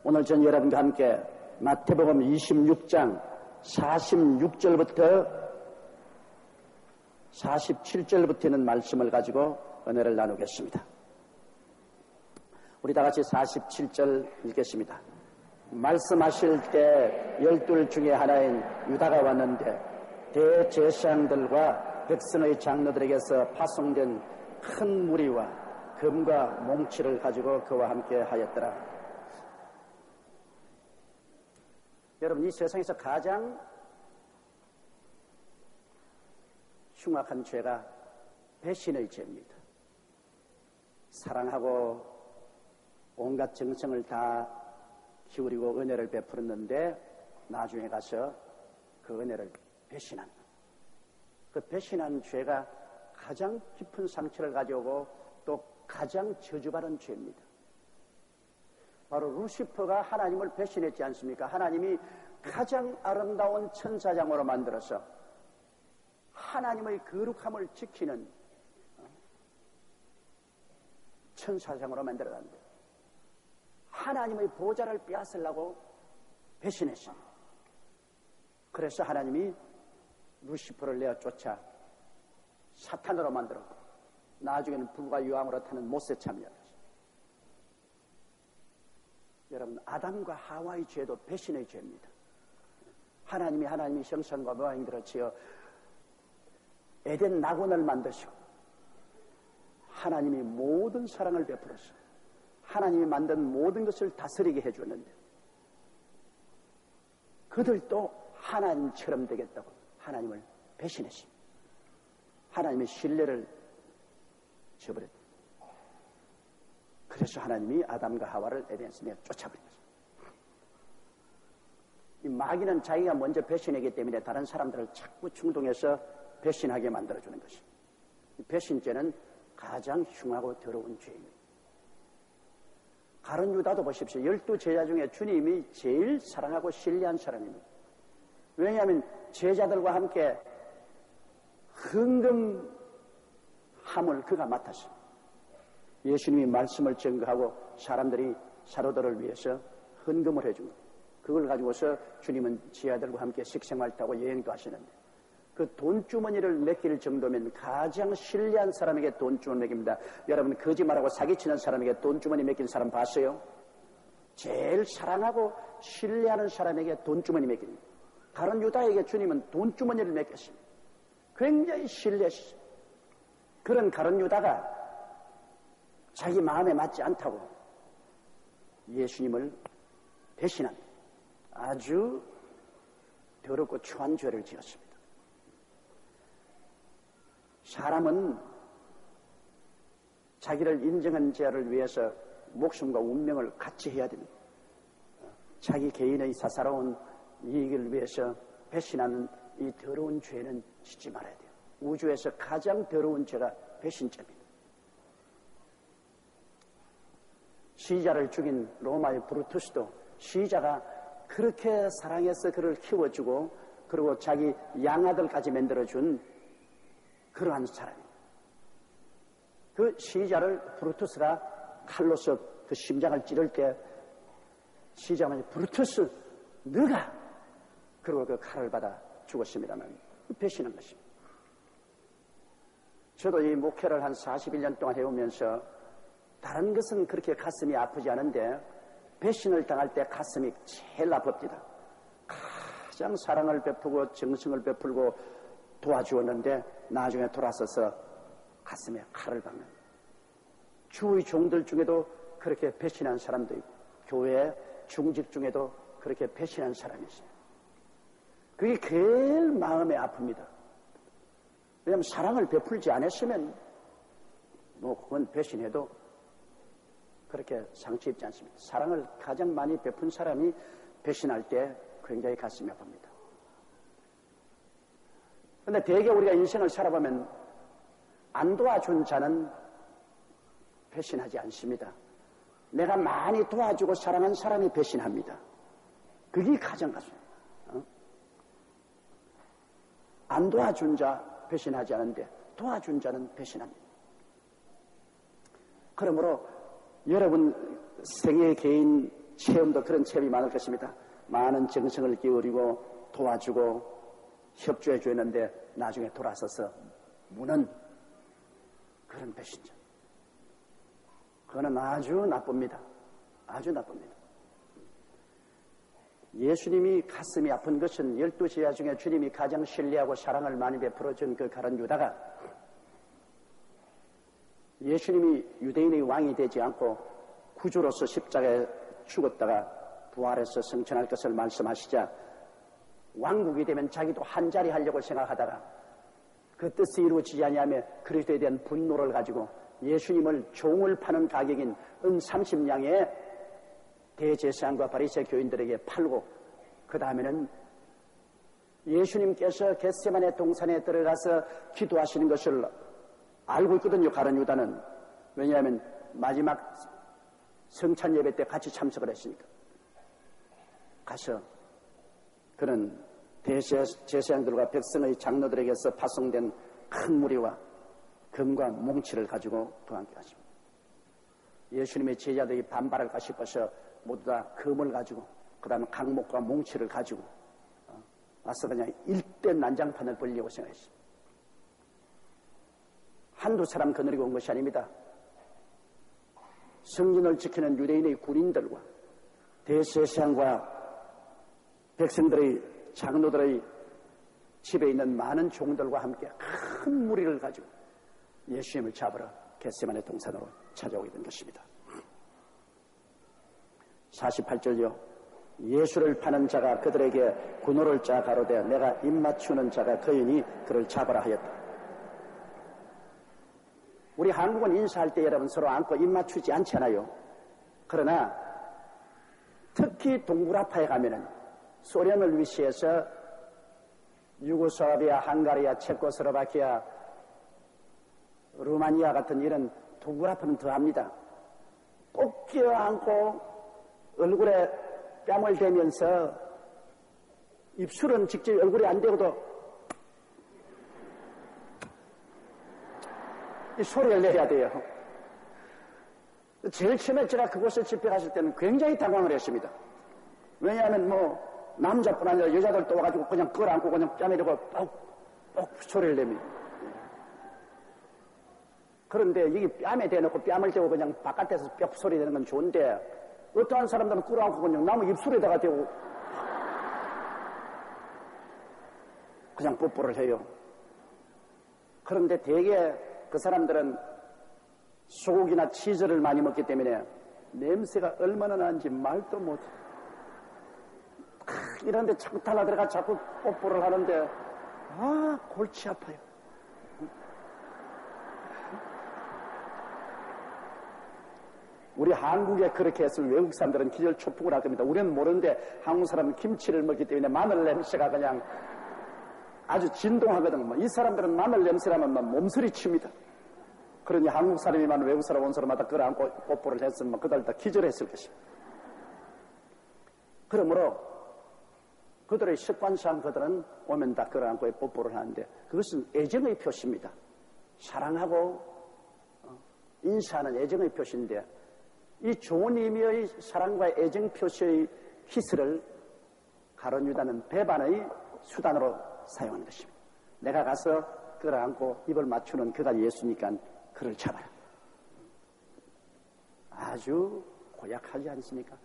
오늘 전 여러분과 함께 마태복음 26장 46절부터 47절부터 있는 말씀을 가지고 은혜를 나누겠습니다. 우리 다 같이 47절 읽겠습니다. 말씀하실 때 12 중에 하나인 유다가 왔는데 대제사장들과 백성의 장로들에게서 파송된 큰 무리와 금과 몽치를 가지고 그와 함께 하였더라. 여러분, 이 세상에서 가장 흉악한 죄가 배신의 죄입니다. 사랑하고 온갖 정성을 다 기울이고 은혜를 베풀었는데 나중에 가서 그 은혜를 배신한, 그 배신한 죄가 가장 깊은 상처를 가져오고 또 가장 저주받은 죄입니다. 바로 루시퍼가 하나님을 배신했지 않습니까? 하나님이 가장 아름다운 천사장으로 만들어서 하나님의 거룩함을 지키는 천사장으로 만들어놨는데 하나님의 보좌를 빼앗으려고 배신했습니다. 그래서 하나님이 루시퍼를 내어 쫓아 사탄으로 만들었고 나중에는 불과 유황으로 타는 못에 참여했습니다. 여러분, 아담과 하와의 죄도 배신의 죄입니다. 하나님이 형상과 모양대로 지어 에덴 낙원을 만드시고 하나님이 모든 사랑을 베풀었어요. 하나님이 만든 모든 것을 다스리게 해주는데 그들도 하나님처럼 되겠다고 하나님을 배신했습니다. 하나님의 신뢰를 저버렸다. 그래서 하나님이 아담과 하와를 에덴에서 내어 쫓아버렸습니다. 이 마귀는 자기가 먼저 배신하기 때문에 다른 사람들을 자꾸 충동해서 배신하게 만들어주는 것입니다. 이 배신죄는 가장 흉하고 더러운 죄입니다. 가룟 유다도 보십시오. 12 제자 중에 주님이 제일 사랑하고 신뢰한 사람입니다. 왜냐하면 제자들과 함께 헌금함을 그가 맡았습니다. 예수님이 말씀을 증거하고 사람들이 사도들을 위해서 헌금을 해준 거예요. 그걸 가지고서 주님은 제자들과 함께 식생활도 하고 여행도 하시는데 그 돈주머니를 맡길 정도면 가장 신뢰한 사람에게 돈주머니 맡깁니다. 여러분, 거짓말하고 사기치는 사람에게 돈주머니 맡긴 사람 봤어요? 제일 사랑하고 신뢰하는 사람에게 돈주머니 맡깁니다. 가룟 유다에게 주님은 돈주머니를 맡겼습니다. 굉장히 신뢰했어요. 그런 가룟 유다가 자기 마음에 맞지 않다고 예수님을 배신한 아주 더럽고 추한 죄를 지었습니다. 사람은 자기를 인정한 자를 위해서 목숨과 운명을 같이 해야 됩니다. 자기 개인의 사사로운 이익을 위해서 배신하는 이 더러운 죄는 짓지 말아야 돼요. 우주에서 가장 더러운 죄가 배신죄입니다. 시자를 죽인 로마의 브루투스도 시자가 그렇게 사랑해서 그를 키워주고 그리고 자기 양아들까지 만들어준 그러한 사람입니다. 그 시자를 브루투스가 칼로서 그 심장을 찌를 때 시자가 브루투스 너가 그리고 그 칼을 받아 죽었습니다만 배신한 것입니다. 저도 이 목회를 한 41년 동안 해오면서 다른 것은 그렇게 가슴이 아프지 않은데 배신을 당할 때 가슴이 제일 아픕니다. 가장 사랑을 베푸고 정성을 베풀고 도와주었는데 나중에 돌아서서 가슴에 칼을 박는 주의 종들 중에도 그렇게 배신한 사람도 있고 교회 중직 중에도 그렇게 배신한 사람이 있어요. 그게 제일 마음에 아픕니다. 왜냐하면 사랑을 베풀지 않았으면 그건 배신해도 그렇게 상처 입지 않습니다. 사랑을 가장 많이 베푼 사람이 배신할 때 굉장히 가슴이 아픕니다. 그런데 대개 우리가 인생을 살아보면 안 도와준 자는 배신하지 않습니다. 내가 많이 도와주고 사랑한 사람이 배신합니다. 그게 가장 가슴입니다. 안 도와준 자 배신하지 않은데 도와준 자는 배신합니다. 그러므로 여러분 생애 개인 체험도 그런 체험이 많을 것입니다. 많은 정성을 기울이고 도와주고 협조해 주었는데 나중에 돌아서서 무는 그런 배신자. 그거는 아주 나쁩니다. 아주 나쁩니다. 예수님이 가슴이 아픈 것은 12제자 중에 주님이 가장 신뢰하고 사랑을 많이 베풀어준 그 가룟 유다가 예수님이 유대인의 왕이 되지 않고 구주로서 십자가에 죽었다가 부활해서 승천할 것을 말씀하시자 왕국이 되면 자기도 한자리 하려고 생각하다가 그 뜻이 이루어지지 아니하며 그리스도에 대한 분노를 가지고 예수님을 종을 파는 가격인 은 30냥에 대제사장과 바리새 교인들에게 팔고 그 다음에는 예수님께서 겟세마네 동산에 들어가서 기도하시는 것을 알고 있거든요. 가룟 유다는. 왜냐하면 마지막 성찬 예배 때 같이 참석을 했으니까. 가서 그는 대제사장들과 백성의 장로들에게서 파송된 큰 무리와 금과 몽치를 가지고 또 함께 하십니다. 예수님의 제자들이 반발할까 싶어서 모두 다 금을 가지고 그 다음에 강목과 몽치를 가지고 와서 그냥 일대 난장판을 벌리려고 생각했습니다. 한두 사람 거느리고 온 것이 아닙니다. 성전을 지키는 유대인의 군인들과 대제사장과 백성들의 장로들의 집에 있는 많은 종들과 함께 큰 무리를 가지고 예수님을 잡으러 겟세마네 동산으로 찾아오게 된 것입니다. 48절요. 예수를 파는 자가 그들에게 군호를 짜 가로되 내가 입맞추는 자가 그이니 그를 잡으라 하였다. 우리 한국은 인사할 때 여러분 서로 안고 입맞추지 않잖아요. 그러나 특히 동굴아파에 가면은 소련을 위시해서 유고슬라비아, 헝가리아, 체코슬로바키아, 루마니아 같은 이런 동굴아파는 더합니다. 꼭 껴안고 얼굴에 뺨을 대면서 입술은 직접 얼굴에 안 대고도 이 소리를 내야 돼요. 제일 처음에 제가 그곳을 집회하실 때는 굉장히 당황을 했습니다. 왜냐하면 뭐 남자뿐 아니라 여자들도 와가지고 그냥 끌어안고 그냥 뺨에 대고 뻑뻑 소리를 냅니다. 그런데 이게 뺨에 대놓고 뺨을 대고 그냥 바깥에서 뼈 소리 내는 건 좋은데 어떠한 사람들은 끌어안고 그냥 나무 입술에다가 대고 그냥 뽀뽀를 해요. 그런데 대개 그 사람들은 소고기나 치즈를 많이 먹기 때문에 냄새가 얼마나 나는지 말도 못해. 이런데 자꾸 달라들어가 자꾸 뽀뽀를 하는데 골치 아파요. 우리 한국에 그렇게 했으면 외국 사람들은 기절초풍을 할 겁니다. 우리는 모르는데 한국 사람은 김치를 먹기 때문에 마늘 냄새가 그냥 아주 진동하거든요. 이 사람들은 마늘 냄새라면 몸서리 칩니다. 그러니 한국 사람이만 외국 사람 온 사람마다 끌어안고 뽀뽀를 했으면 그들 다 기절했을 것입니다. 그러므로 그들의 습관상 그들은 오면 다 끌어안고 뽀뽀를 하는데 그것은 애정의 표시입니다. 사랑하고 인사하는 애정의 표시인데 이 좋은 의미의 사랑과 애정 표시의 키스를 가룟 유다는 배반의 수단으로 사용하는 것입니다. 내가 가서 끌어안고 입을 맞추는 그가 예수니까 그를 잡아라. 아주 고약하지 않습니까?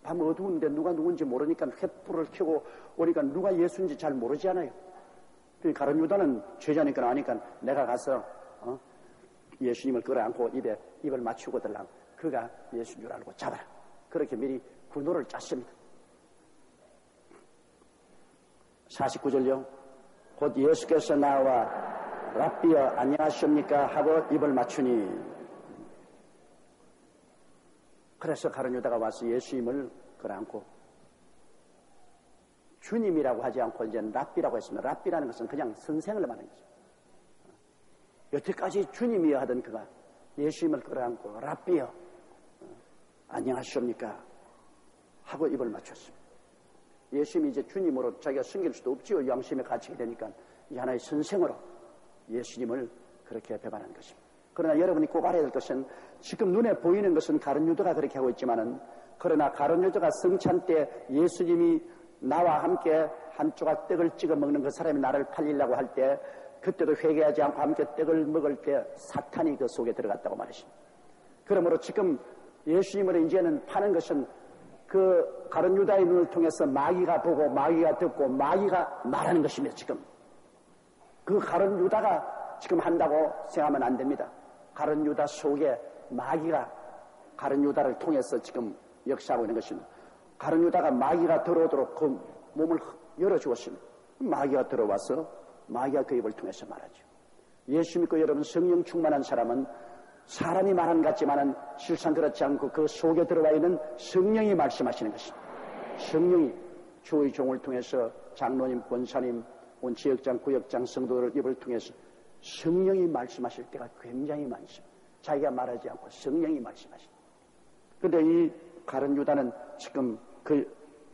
밤 어두운데 누가 누군지 모르니까 횃불을 켜고 오니까 누가 예수인지 잘 모르잖아요. 가룟 유다는 죄자니까 아니까 내가 가서 예수님을 끌어안고 입을 맞추고 들라고 그가 예수인 줄 알고 잡아라. 그렇게 미리 군호를 짰습니다. 49절요. 곧 예수께서 나와 랍비여 안녕하십니까 하고 입을 맞추니 그래서 가룟 유다가 와서 예수님을 끌어안고 주님이라고 하지 않고 이제 랍비라고 했습니다. 랍비라는 것은 그냥 선생을 말하는 거죠. 여태까지 주님이여 하던 그가 예수님을 끌어안고 랍비여 안녕하십니까 하고 입을 맞췄습니다. 예수님이 이제 주님으로 자기가 숨길 수도 없지요. 양심에 갇히게 되니까 이 하나의 선생으로 예수님을 그렇게 배반한 것입니다. 그러나 여러분이 꼭 알아야 될 것은 지금 눈에 보이는 것은 가룟 유다가 그렇게 하고 있지만은 그러나 가룟 유다가 성찬 때 예수님이 나와 함께 한 조각 떡을 찍어 먹는 그 사람이 나를 팔리려고 할 때 그때도 회개하지 않고 함께 떡을 먹을 때 사탄이 그 속에 들어갔다고 말했습니다. 그러므로 지금 예수님을 이제는 파는 것은 그 가룟 유다의 눈을 통해서 마귀가 보고 마귀가 듣고 마귀가 말하는 것입니다. 지금 그 가룟 유다가 지금 한다고 생각하면 안 됩니다. 가룟 유다 속에 마귀가 가룟 유다를 통해서 지금 역사하고 있는 것입니다. 가룟 유다가 마귀가 들어오도록 그 몸을 열어주었습니다. 마귀가 들어와서 마귀가 그 입을 통해서 말하죠. 예수 믿고 여러분 성령 충만한 사람은 사람이 말하는 것 같지만은 실상 그렇지 않고 그 속에 들어와 있는 성령이 말씀하시는 것입니다. 성령이 주의 종을 통해서 장로님, 권사님, 온 지역장, 구역장, 성도들 입을 통해서 성령이 말씀하실 때가 굉장히 많습니다. 자기가 말하지 않고 성령이 말씀하십니다. 그런데 이 가룟 유다는 지금 그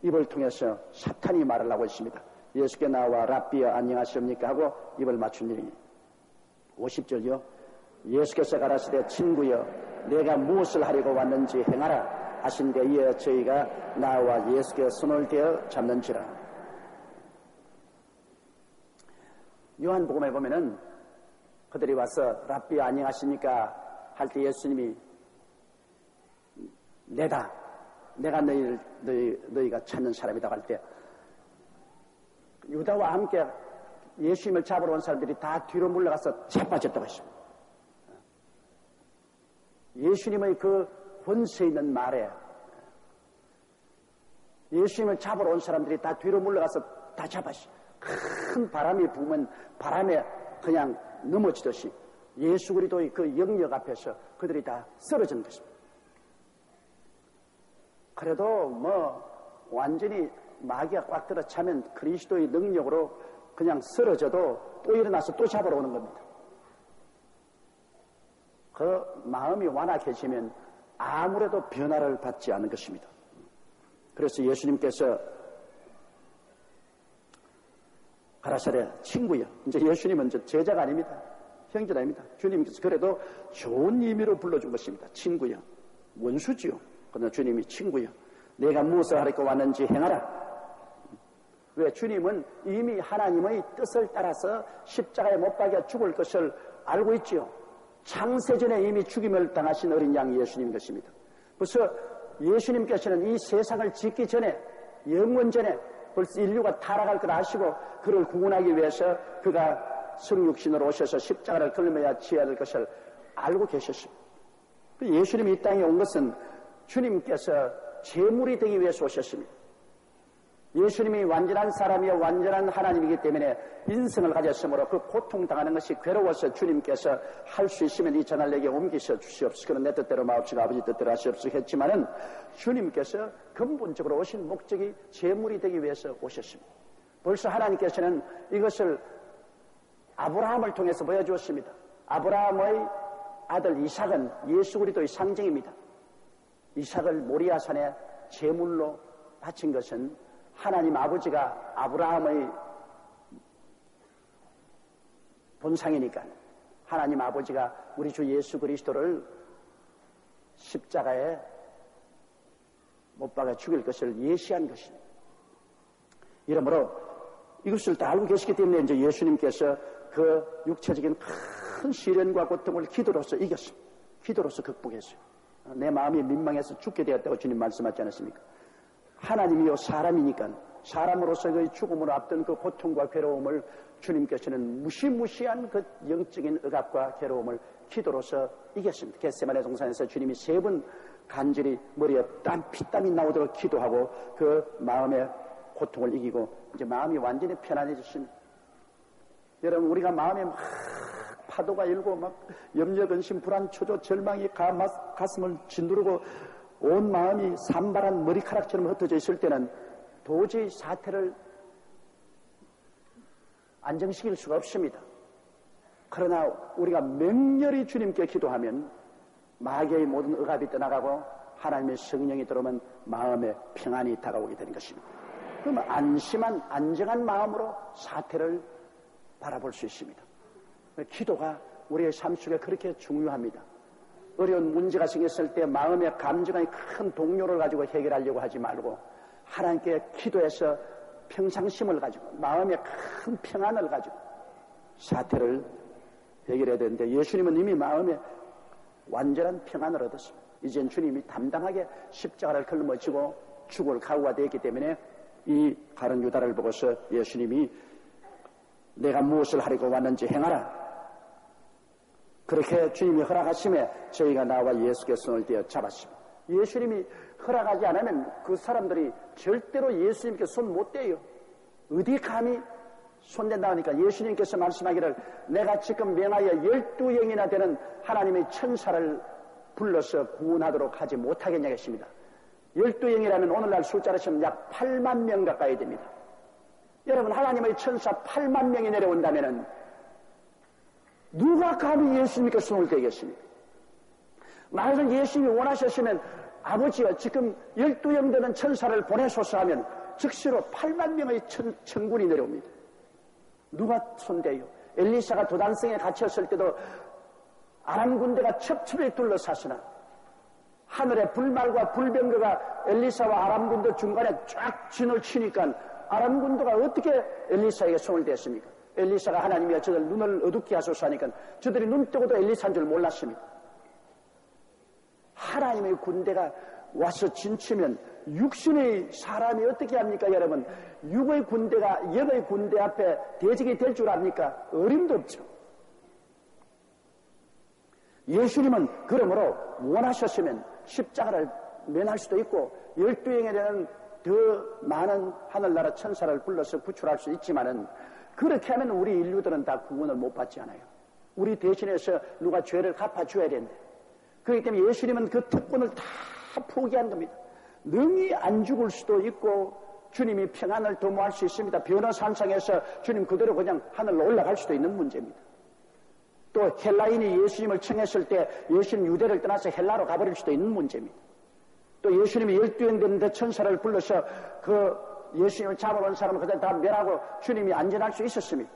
입을 통해서 사탄이 말을 하고 있습니다. 예수께 나와 랍비여 안녕하십니까 하고 입을 맞춘 일이니 50절이요. 예수께서 가라사대 친구여 내가 무엇을 하려고 왔는지 행하라 하신데 이에 저희가 나와 예수께 손을 대어 잡는지라. 요한복음에 보면은 그들이 와서 랍비여 안녕하십니까 할 때 예수님이 내가 너희가 찾는 사람이다 할 때 유다와 함께 예수님을 잡으러 온 사람들이 다 뒤로 물러가서 자빠졌다고 했습니다. 예수님의 그 권세 있는 말에 예수님을 잡으러 온 사람들이 다 뒤로 물러가서 다 잡았어요. 큰 바람이 부으면 바람에 그냥 넘어지듯이 예수 그리스도의 그 영역 앞에서 그들이 다 쓰러진 것입니다. 그래도 뭐 완전히 마귀가 꽉 들어차면 그리스도의 능력으로 그냥 쓰러져도 또 일어나서 또 잡으러 오는 겁니다. 그 마음이 완악해지면 아무래도 변화를 받지 않은 것입니다. 그래서 예수님께서 가라사대 친구여. 이제 예수님은 제자가 아닙니다. 형제가 아닙니다. 주님께서 그래도 좋은 의미로 불러준 것입니다. 친구여. 원수지요. 그러나 주님이 친구여. 내가 무엇을 하려고 왔는지 행하라. 왜? 주님은 이미 하나님의 뜻을 따라서 십자가에 못 박여 죽을 것을 알고 있지요. 창세전에 이미 죽임을 당하신 어린 양 예수님 것입니다. 벌써 예수님께서는 이 세상을 짓기 전에 영원 전에 벌써 인류가 타락할 걸 아시고 그를 구원하기 위해서 그가 성육신으로 오셔서 십자가를 걸머야 지어야 될 것을 알고 계셨습니다. 예수님이 이 땅에 온 것은 주님께서 제물이 되기 위해서 오셨습니다. 예수님이 완전한 사람이요 완전한 하나님이기 때문에 인성을 가졌으므로 그 고통당하는 것이 괴로워서 주님께서 할 수 있으면 이 전을 내게 옮기셔 주시옵소서. 그런 내 뜻대로 마옵시고 아버지 뜻대로 하시옵소서 했지만은 주님께서 근본적으로 오신 목적이 제물이 되기 위해서 오셨습니다. 벌써 하나님께서는 이것을 아브라함을 통해서 보여주었습니다. 아브라함의 아들 이삭은 예수 그리스도의 상징입니다. 이삭을 모리아산에 제물로 바친 것은 하나님 아버지가 아브라함의 본상이니까 하나님 아버지가 우리 주 예수 그리스도를 십자가에 못 박아 죽일 것을 예시한 것입니다. 이러므로 이것을 다 알고 계시기 때문에 이제 예수님께서 그 육체적인 큰 시련과 고통을 기도로서 이겼습니다. 기도로서 극복했어요. 내 마음이 민망해서 죽게 되었다고 주님 말씀하지 않았습니까? 하나님이요 사람이니까 사람으로서 그 죽음으로 앞둔 그 고통과 괴로움을 주님께서는 무시무시한 그 영적인 억압과 괴로움을 기도로서 이겼습니다. 겟세마네 동산에서 주님이 3번 간절히 머리에 피땀이 나오도록 기도하고 그 마음의 고통을 이기고 이제 마음이 완전히 편안해졌습니다. 여러분 우리가 마음에 막 파도가 일고 막 염려, 근심, 불안, 초조, 절망이 가슴을 짓누르고 온 마음이 산발한 머리카락처럼 흩어져 있을 때는 도저히 사태를 안정시킬 수가 없습니다. 그러나 우리가 맹렬히 주님께 기도하면 마귀의 모든 억압이 떠나가고 하나님의 성령이 들어오면 마음에 평안이 다가오게 되는 것입니다. 그러면 안심한 안정한 마음으로 사태를 바라볼 수 있습니다. 기도가 우리의 삶 속에 그렇게 중요합니다. 어려운 문제가 생겼을 때 마음의 감정의 큰 동요를 가지고 해결하려고 하지 말고 하나님께 기도해서 평상심을 가지고 마음의 큰 평안을 가지고 사태를 해결해야 되는데 예수님은 이미 마음에 완전한 평안을 얻었습니다. 이젠 주님이 담담하게 십자가를 걸머지고 죽을 각오가 되었기 때문에 이 가룟 유다를 보고서 예수님이 내가 무엇을 하려고 왔는지 행하라. 그렇게 주님이 허락하심에 저희가 나와 예수께 손을 떼어 잡았습니다. 예수님이 허락하지 않으면 그 사람들이 절대로 예수님께 손 못 떼요. 어디 감히 손댄다 하니까 예수님께서 말씀하기를 내가 지금 명하여 12영이나 되는 하나님의 천사를 불러서 구원하도록 하지 못하겠냐 했습니다. 12영이라면 오늘날 숫자로 치면 약 8만 명 가까이 됩니다. 여러분 하나님의 천사 8만 명이 내려온다면 누가 감히 예수님께 손을 떼겠습니까? 만약 예수님이 원하셨으면 아버지여 지금 12영 되는 천사를 보내소서 하면 즉시로 8만 명의 천군이 내려옵니다. 누가 손대요? 엘리사가 도단성에 갇혔을 때도 아람 군대가 첩첩에 둘러쌌으나 하늘에 불말과 불병거가 엘리사와 아람 군대 중간에 쫙 진을 치니까 아람 군대가 어떻게 엘리사에게 손을 댔습니까? 엘리사가 하나님이여 저들 눈을 어둡게 하소서 하니까 저들이 눈 뜨고도 엘리사인 줄 몰랐습니다. 하나님의 군대가 와서 진치면 육신의 사람이 어떻게 합니까 여러분? 육의 군대가 영의 군대 앞에 대적이 될 줄 압니까? 어림도 없죠. 예수님은 그러므로 원하셨으면 십자가를 면할 수도 있고 12영에 대한 더 많은 하늘나라 천사를 불러서 구출할 수 있지만은 그렇게 하면 우리 인류들은 다 구원을 못 받지 않아요. 우리 대신해서 누가 죄를 갚아줘야 되는데 그렇기 때문에 예수님은 그 특권을 다 포기한 겁니다. 능히 안 죽을 수도 있고 주님이 평안을 도모할 수 있습니다. 변호산상에서 주님 그대로 그냥 하늘로 올라갈 수도 있는 문제입니다. 또 헬라인이 예수님을 청했을 때 예수님 유대를 떠나서 헬라로 가버릴 수도 있는 문제입니다. 또 예수님이 12영 되는 천사를 불러서 그 예수님을 잡아온 사람을 그대로 다 멸하고 주님이 안전할 수 있었습니다.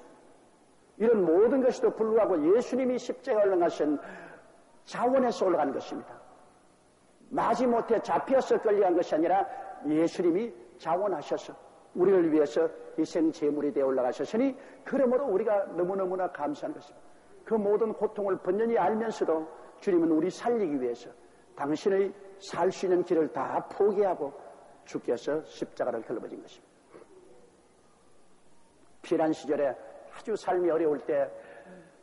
이런 모든 것에도 불구하고 예수님이 십자가에 올라가신 자원에서 올라간 것입니다. 마지못해 잡혀서 끌려간 것이 아니라 예수님이 자원하셔서 우리를 위해서 희생 제물이 되어 올라가셨으니 그러므로 우리가 너무너무나 감사한 것입니다. 그 모든 고통을 번연히 알면서도 주님은 우리 살리기 위해서 당신의 살 수 있는 길을 다 포기하고 주께서 십자가를 걸어버린 것입니다. 피란 시절에 아주 삶이 어려울 때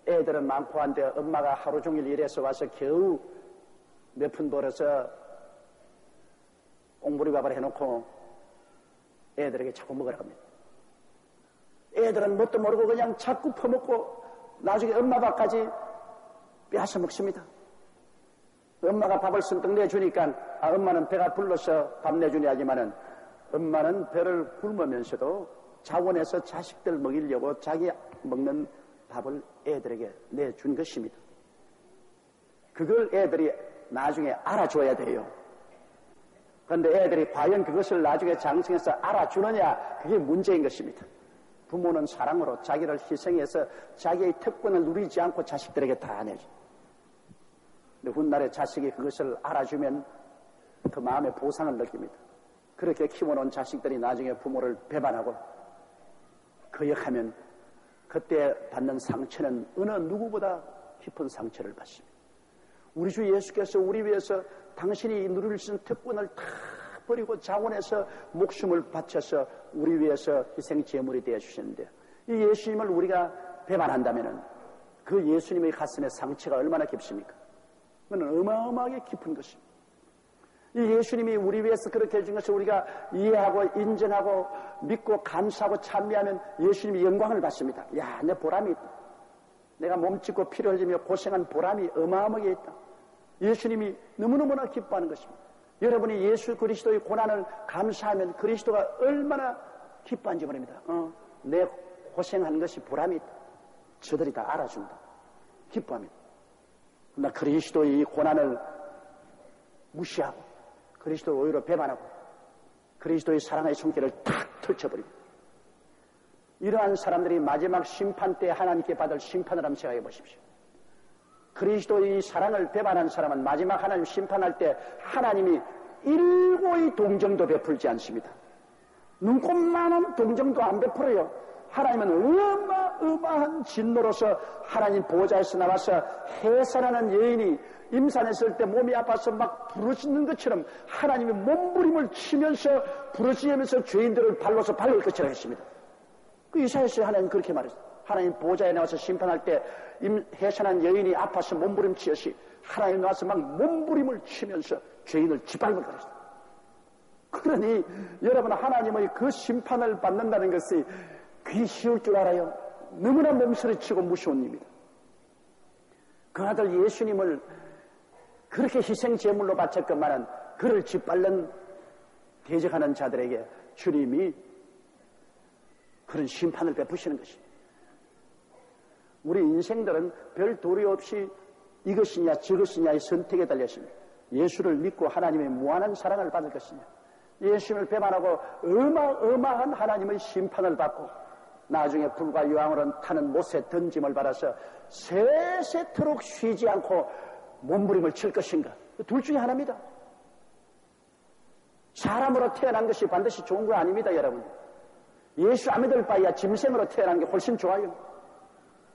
애들은 많고 한데 엄마가 하루 종일 일해서 와서 겨우 몇 푼 벌어서 옥무리밥을 해놓고 애들에게 자꾸 먹으라고 합니다. 애들은 뭣도 모르고 그냥 자꾸 퍼먹고 나중에 엄마 밥까지 빼앗아 먹습니다. 엄마가 밥을 선뜻 내주니까 엄마는 배가 불러서 밥 내주냐 하지만은 엄마는 배를 굶으면서도 자원해서 자식들 먹이려고 자기 먹는 밥을 애들에게 내준 것입니다. 그걸 애들이 나중에 알아줘야 돼요. 그런데 애들이 과연 그것을 나중에 장성해서 알아주느냐 그게 문제인 것입니다. 부모는 사랑으로 자기를 희생해서 자기의 특권을 누리지 않고 자식들에게 다 내죠. 근데 훗날에 자식이 그것을 알아주면 그 마음의 보상을 느낍니다. 그렇게 키워놓은 자식들이 나중에 부모를 배반하고 거역하면 그때 받는 상처는 어느 누구보다 깊은 상처를 받습니다. 우리 주 예수께서 우리 위해서 당신이 누릴 수 있는 특권을 다 버리고 자원해서 목숨을 바쳐서 우리 위해서 희생 제물이 되어 주셨는데 이 예수님을 우리가 배반한다면 그 예수님의 가슴의 상처가 얼마나 깊습니까? 그건 어마어마하게 깊은 것입니다. 이 예수님이 우리 위해서 그렇게 해준 것을 우리가 이해하고 인정하고 믿고 감사하고 찬미하면 예수님이 영광을 받습니다. 야, 내 보람이 있다. 내가 몸짓고 피를 흘리며 고생한 보람이 어마어마하게 있다. 예수님이 너무너무나 기뻐하는 것입니다. 여러분이 예수 그리스도의 고난을 감사하면 그리스도가 얼마나 기뻐한지 모릅니다. 내 고생한 것이 보람이 있다. 저들이 다 알아준다. 기뻐합니다. 그러나 그리스도의 이 고난을 무시하고 그리스도를 오히려 배반하고 그리스도의 사랑의 손길을 탁 펼쳐버립니다. 이러한 사람들이 마지막 심판 때 하나님께 받을 심판을 한번 생각해 보십시오. 그리스도의 사랑을 배반한 사람은 마지막 하나님 심판할 때 하나님이 일고의 동정도 베풀지 않습니다. 눈꼽만한 동정도 안 베풀어요. 하나님은 어마어마한 진노로서 하나님 보좌에서 나와서 해산하는 여인이 임산했을 때 몸이 아파서 막 부르짖는 것처럼 하나님이 몸부림을 치면서 부르짖으면서 죄인들을 발로서 밟을 것처럼 했습니다. 그 이사야서 하나님 그렇게 말했어요. 하나님 보좌에 나와서 심판할 때 해산한 여인이 아파서 몸부림치듯이 하나님 나와서 막 몸부림을 치면서 죄인을 짓밟을 것이다. 그러니 여러분 하나님의 그 심판을 받는다는 것이 그게 쉬울 줄 알아요? 너무나 몸서리치고 무서운 일입니다. 그 아들 예수님을 그렇게 희생제물로 바쳤건만은 그를 짓밟는 대적하는 자들에게 주님이 그런 심판을 베푸시는 것입니다. 우리 인생들은 별 도리 없이 이것이냐 저것이냐의 선택에 달렸습니다. 예수를 믿고 하나님의 무한한 사랑을 받을 것이냐, 예수님을 배반하고 어마어마한 하나님의 심판을 받고 나중에 불과 유황으로 타는 못에 던짐을 받아서 세세토록 쉬지 않고 몸부림을 칠 것인가. 둘 중에 하나입니다. 사람으로 태어난 것이 반드시 좋은 거 아닙니다, 여러분. 예수 안 믿을 바에야 짐승으로 태어난 게 훨씬 좋아요.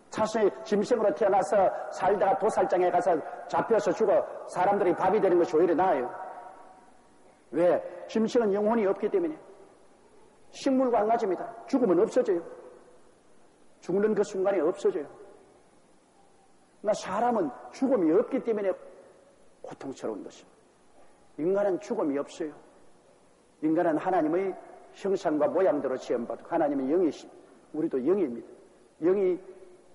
차라리 짐승으로 태어나서 살다가 도살장에 가서 잡혀서 죽어 사람들이 밥이 되는 것이 오히려 나아요. 왜? 짐승은 영혼이 없기 때문에. 식물과 한 가지입니다. 죽으면 없어져요. 죽는 그 순간에 없어져요. 그러나 사람은 죽음이 없기 때문에 고통스러운 것입니다. 인간은 죽음이 없어요. 인간은 하나님의 형상과 모양대로 지음받고 하나님은 영이십니다. 우리도 영입니다. 영이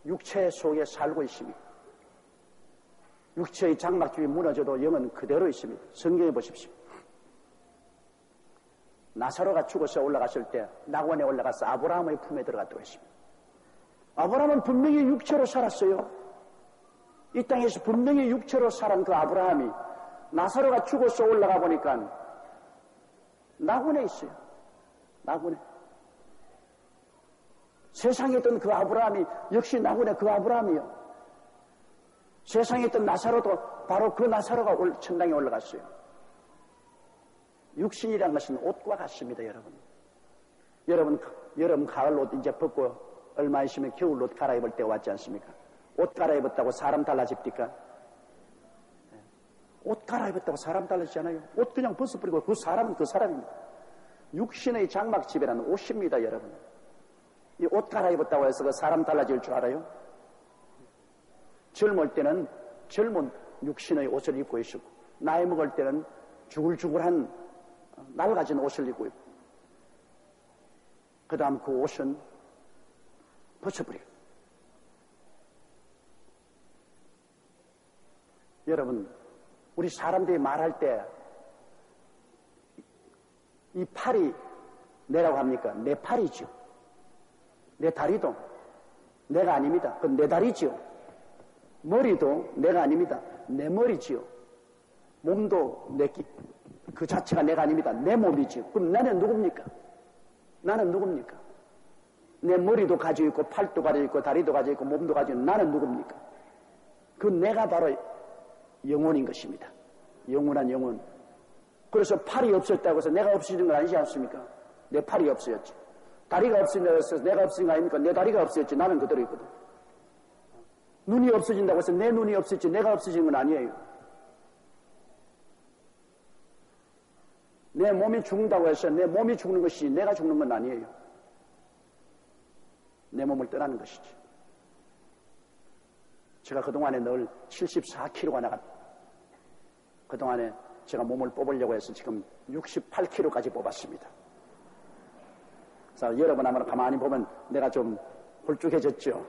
육체 속에 살고 있습니다. 육체의 장막집이 무너져도 영은 그대로 있습니다. 성경에 보십시오. 나사로가 죽어서 올라갔을 때 낙원에 올라가서 아브라함의 품에 들어갔다고 했습니다. 아브라함은 분명히 육체로 살았어요. 이 땅에서 분명히 육체로 살은 그 아브라함이 나사로가 죽어서 올라가 보니까 낙원에 있어요. 낙원에. 세상에 있던 그 아브라함이 역시 낙원의 그 아브라함이요. 세상에 있던 나사로도 바로 그 나사로가 천당에 올라갔어요. 육신이란 것은 옷과 같습니다, 여러분. 여러분 가을 옷 이제 벗고 얼마 있으면 겨울 옷 갈아입을 때 왔지 않습니까? 옷 갈아입었다고 사람 달라집니까? 옷 갈아입었다고 사람 달라지잖아요. 옷 그냥 벗어버리고 그 사람은 그 사람입니다. 육신의 장막집이라는 옷입니다, 여러분. 이 옷 갈아입었다고 해서 그 사람 달라질 줄 알아요? 젊을 때는 젊은 육신의 옷을 입고 있었고 나이 먹을 때는 주글주글한 낡아진 옷을 입고 있고 그 다음 그 옷은 벗어버려요. 여러분, 우리 사람들이 말할 때 이 팔이 내라고 합니까? 내 팔이죠. 내 다리도 내가 아닙니다. 그건 내 다리지요. 머리도 내가 아닙니다. 내 머리지요. 몸도 그 자체가 내가 아닙니다. 내 몸이지요. 그럼 나는 누굽니까? 나는 누굽니까? 내 머리도 가지고 있고 팔도 가지고 있고 다리도 가지고 있고 몸도 가지고 있고 나는 누굽니까? 그 내가 바로 영혼인 것입니다. 영원한 영혼. 그래서 팔이 없었다고 해서 내가 없어지는 건 아니지 않습니까? 내 팔이 없어졌지. 다리가 없어진다고 해서 내가 없어진 거 아닙니까? 내 다리가 없어졌지. 나는 그대로 있거든. 눈이 없어진다고 해서 내 눈이 없어졌지. 내가 없어지는 건 아니에요. 내 몸이 죽는다고 해서 내 몸이 죽는 것이 내가 죽는 건 아니에요. 내 몸을 떠나는 것이지. 제가 그동안에 늘 74kg가 나갔다. 그동안에 제가 몸을 뽑으려고 해서 지금 68kg까지 뽑았습니다. 그래서 여러분 아마 가만히 보면 내가 좀 홀쭉해졌죠.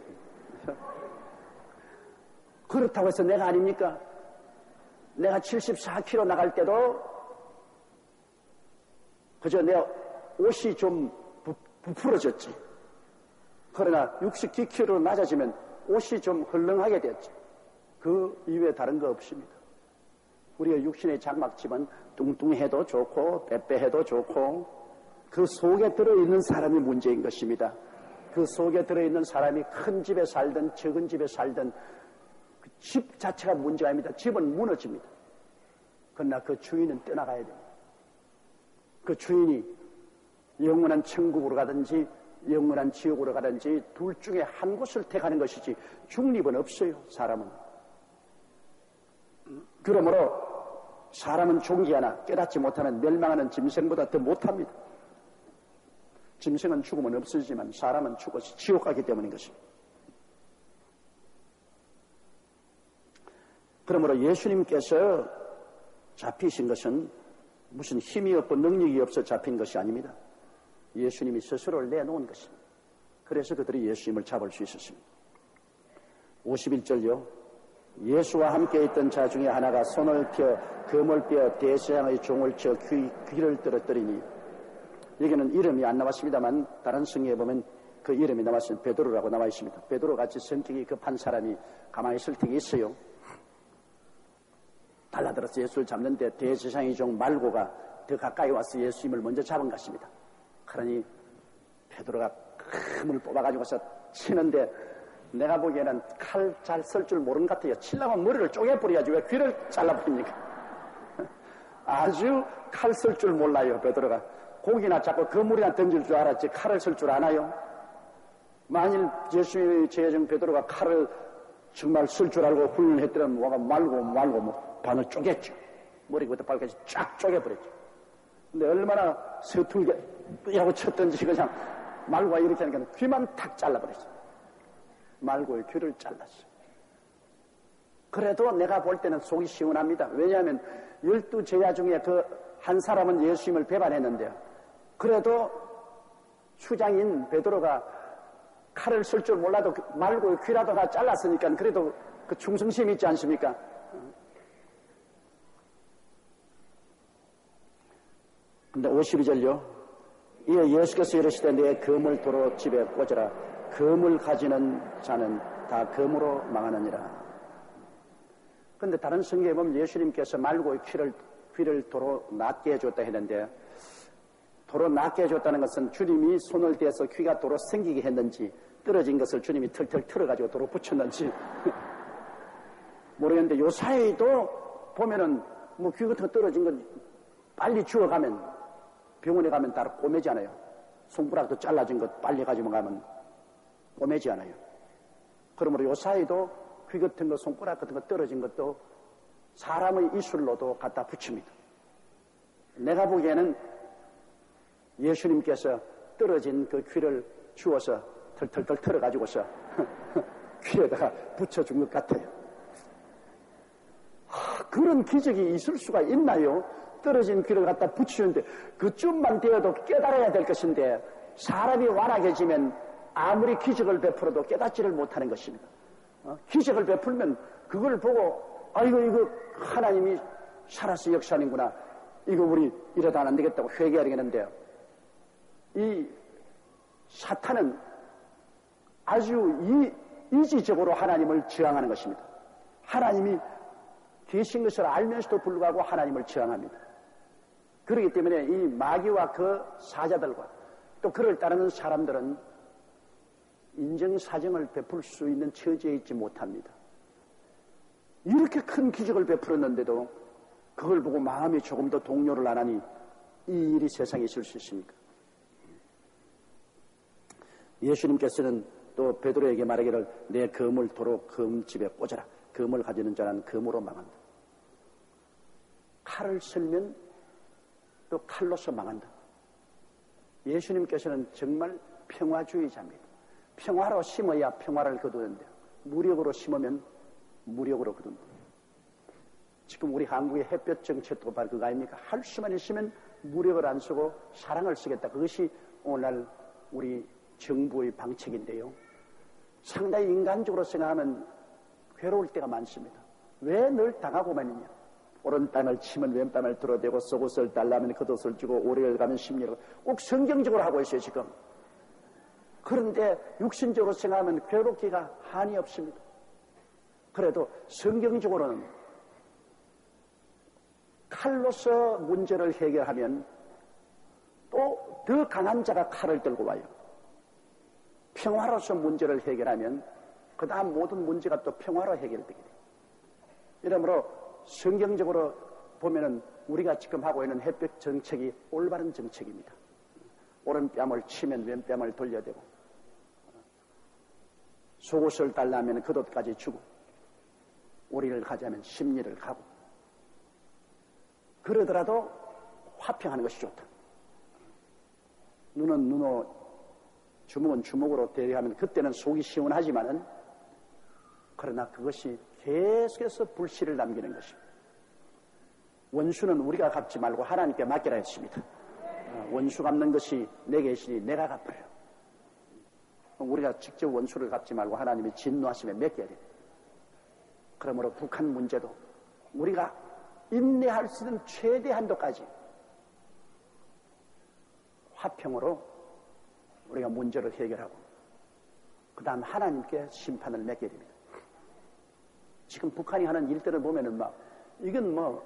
그렇다고 해서 내가 아닙니까? 내가 74kg 나갈 때도 그저 내 옷이 좀 부풀어졌지. 그러나 69kg로 낮아지면 옷이 좀 헐렁하게 됐지. 그 이외에 다른 거 없습니다. 우리가 육신의 장막집은 뚱뚱해도 좋고 빼빼해도 좋고 그 속에 들어있는 사람이 문제인 것입니다. 그 속에 들어있는 사람이 큰 집에 살든 적은 집에 살든 집 자체가 문제가 아닙니다. 집은 무너집니다. 그러나 그 주인은 떠나가야 됩니다. 그 주인이 영원한 천국으로 가든지 영원한 지옥으로 가든지 둘 중에 한 곳을 택하는 것이지 중립은 없어요. 사람은. 그러므로 사람은 존귀하나 깨닫지 못하는 멸망하는 짐승보다 더 못합니다. 짐승은 죽으면 없어지지만 사람은 죽어서 지옥 가기 때문인 것입니다. 그러므로 예수님께서 잡히신 것은 무슨 힘이 없고 능력이 없어 잡힌 것이 아닙니다. 예수님이 스스로를 내놓은 것입니다. 그래서 그들이 예수님을 잡을 수 있었습니다. 51절요. 예수와 함께 있던 자 중에 하나가 손을 펴 금을 빼어 대제사장의 종을 쳐 귀를 떨어뜨리니, 여기는 이름이 안 나왔습니다만 다른 성경에 보면 그 이름이 나왔습니다. 베드로라고 나와 있습니다. 베드로같이 성격이 급한 사람이 가만히 있을 때가 있어요. 달라들어서 예수를 잡는데 대제사장의 종 말고가 더 가까이 와서 예수님을 먼저 잡은 것입니다. 그러니 베드로가 금을 뽑아가지고서 치는데 내가 보기에는 칼 잘 쓸 줄 모르는 것 같아요. 치려면 머리를 쪼개버려야지 왜 귀를 잘라버립니까? 아주 칼 쓸 줄 몰라요. 베드로가 고기나 잡고 그물이나 던질 줄 알았지 칼을 쓸 줄 아나요? 만일 예수님의 제자중 베드로가 칼을 정말 쓸 줄 알고 훈련했더라면 뭐가 말고 뭐 반을 쪼갰죠. 머리부터 발까지 쫙 쪼개버렸죠. 근데 얼마나 서툴게 하고 쳤던지 그냥 말고가 이렇게 하니까 귀만 탁 잘라버렸어요. 말고의 귀를 잘랐어요. 그래도 내가 볼 때는 속이 시원합니다. 왜냐하면 12 제자 중에 그 한 사람은 예수님을 배반했는데요. 그래도 수장인 베드로가 칼을 쓸 줄 몰라도 말고의 귀라도 다 잘랐으니까 그래도 그 충성심이 있지 않습니까? 근데 52절요. 이에 예수께서 이르시되 내 금을 도로 집에 꽂으라. 금을 가지는 자는 다 금으로 망하느니라. 그런데 다른 성경에 보면 예수님께서 말고의 귀를 도로 낫게 해줬다 했는데, 도로 낫게 해줬다는 것은 주님이 손을 대서 귀가 도로 생기게 했는지 떨어진 것을 주님이 털털 털어가지고 도로 붙였는지 모르겠는데, 요 사이도 보면은 뭐 귀 같은 거 떨어진 건 빨리 주워가면 병원에 가면 다 꼬매지 않아요. 손가락도 잘라진 것 빨리 가지고 가면 꼬매지 않아요. 그러므로 요 사이도 귀 같은 거 손가락 같은 거 떨어진 것도 사람의 이술로도 갖다 붙입니다. 내가 보기에는 예수님께서 떨어진 그 귀를 주워서 털털털 털어가지고서 귀에다가 붙여준 것 같아요. 그런 기적이 있을 수가 있나요? 떨어진 귀를 갖다 붙이는데 그쯤만 되어도 깨달아야 될 것인데 사람이 완악해지면 아무리 기적을 베풀어도 깨닫지를 못하는 것입니다. 기적을 베풀면 그걸 보고 아이고 이거 하나님이 살아서 역사하는구나, 이거 우리 이러다 안 되겠다고 회개해야 되겠는데요. 이 사탄은 아주 이지적으로 하나님을 저항하는 것입니다. 하나님이 계신 것을 알면서도 불구하고 하나님을 저항합니다. 그렇기 때문에 이 마귀와 그 사자들과 또 그를 따르는 사람들은 인정사정을 베풀 수 있는 처지에 있지 못합니다. 이렇게 큰 기적을 베풀었는데도 그걸 보고 마음이 조금 더 동요를 안 하니 이 일이 세상에 있을 수 있습니까? 예수님께서는 또 베드로에게 말하기를 내 금을 도로 금집에 꽂아라. 금을 가지는 자는 금으로 망한다. 칼을 쓸면 또 칼로서 망한다. 예수님께서는 정말 평화주의자입니다. 평화로 심어야 평화를 거두는데 무력으로 심으면 무력으로 거둔다. 지금 우리 한국의 햇볕 정책도 바로 그거 아닙니까? 할 수만 있으면 무력을 안 쓰고 사랑을 쓰겠다. 그것이 오늘날 우리 정부의 방책인데요. 상당히 인간적으로 생각하면 괴로울 때가 많습니다. 왜 늘 당하고만 있냐? 오른뺨을 치면 왼뺨을 들어대고 속옷을 달라면 겉옷을 주고 오래를 가면 심리를 꼭 성경적으로 하고 있어요 지금. 그런데 육신적으로 생각하면 괴롭기가 한이 없습니다. 그래도 성경적으로는 칼로서 문제를 해결하면 또 더 강한 자가 칼을 들고 와요. 평화로서 문제를 해결하면 그 다음 모든 문제가 또 평화로 해결되게 돼요. 이러므로 성경적으로 보면은 우리가 지금 하고 있는 햇볕 정책이 올바른 정책입니다. 오른뺨을 치면 왼뺨을 돌려대고, 속옷을 달라면 겉옷까지 주고, 우리를 가자면 심리를 가고, 그러더라도 화평하는 것이 좋다. 눈은 눈으로, 주먹은 주먹으로 대하면 그때는 속이 시원하지만은, 그러나 그것이 계속해서 불씨를 남기는 것입니다. 원수는 우리가 갚지 말고 하나님께 맡기라 했습니다. 원수 갚는 것이 내게 있으니 내가 갚아요. 우리가 직접 원수를 갚지 말고 하나님이 진노하심에 맡겨야 돼요. 그러므로 북한 문제도 우리가 인내할 수 있는 최대 한도까지 화평으로 우리가 문제를 해결하고 그 다음 하나님께 심판을 맡겨야 됩니다. 지금 북한이 하는 일들을 보면은 이건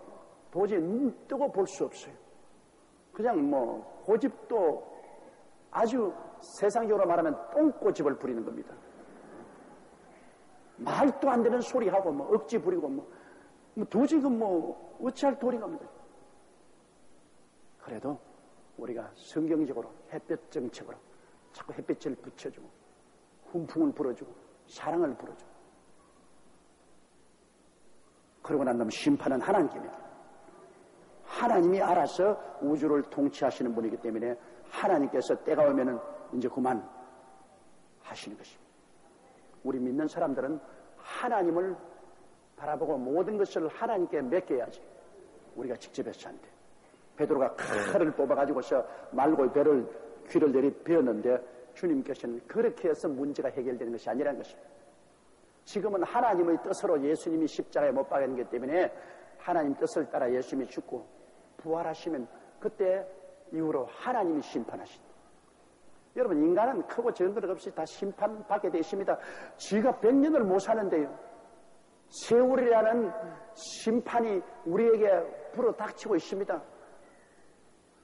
도저히 눈 뜨고 볼 수 없어요. 그냥 고집도 아주 세상적으로 말하면 똥꼬집을 부리는 겁니다. 말도 안 되는 소리하고 억지 부리고 도저히 어찌할 도리가 없는 거예요. 그래도 우리가 성경적으로 햇볕 정책으로 자꾸 햇빛을 붙여주고 훈풍을 불어주고 사랑을 불어주고 그러고 난 다음 심판은 하나님께입니다. 하나님이 알아서 우주를 통치하시는 분이기 때문에 하나님께서 때가 오면은 이제 그만 하시는 것입니다. 우리 믿는 사람들은 하나님을 바라보고 모든 것을 하나님께 맡겨야지. 우리가 직접 해서 안 돼. 베드로가 칼을 뽑아가지고서 말고 귀를 내리 베었는데 주님께서는 그렇게 해서 문제가 해결되는 것이 아니라는 것입니다. 지금은 하나님의 뜻으로 예수님이 십자가에 못 박았기 때문에 하나님 뜻을 따라 예수님이 죽고 부활하시면 그때 이후로 하나님이 심판하신다. 여러분 인간은 크고 작은 것 없이 다 심판받게 되어 있습니다. 지가 100년을 못 사는데요. 세월이라는 심판이 우리에게 불어닥치고 있습니다.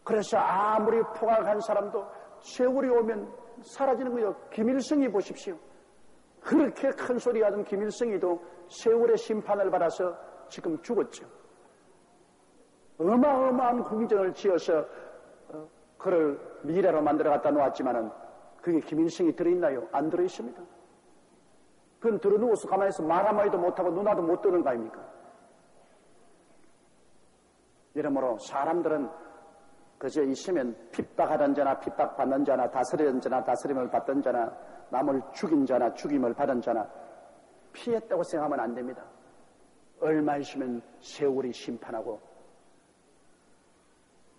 그래서 아무리 포각한 사람도 세월이 오면 사라지는 거예요. 김일성이 보십시오. 그렇게 큰 소리 하던 김일성이도 세월의 심판을 받아서 지금 죽었죠. 어마어마한 궁전을 지어서 그를 미래로 만들어 갖다 놓았지만은 그게 김일성이 들어있나요? 안 들어있습니다. 그건 들어누워서 가만히 있어 말 한마디도 못하고 눈화도 못 뜨는 거 아닙니까? 이러므로 사람들은 그저 있으면 핍박하던 자나 핍박받는 자나 다스리던 자나 다스림을 받던 자나 남을 죽인 자나 죽임을 받은 자나 피했다고 생각하면 안 됩니다. 얼마 있으면 세월이 심판하고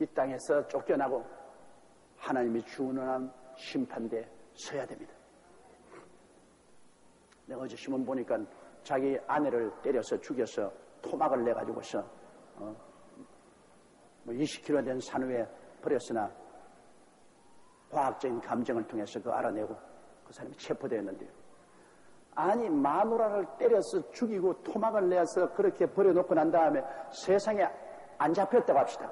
이 땅에서 쫓겨나고 하나님이 준원한 심판대에 서야 됩니다. 내가 어제 신문 보니까 자기 아내를 때려서 죽여서 토막을 내가지고서 20km 된 산 위에 버렸으나 과학적인 감정을 통해서 그거 알아내고 그 사람이 체포되었는데요. 아니 마누라를 때려서 죽이고 토막을 내서 그렇게 버려놓고 난 다음에 세상에 안 잡혔다고 합시다.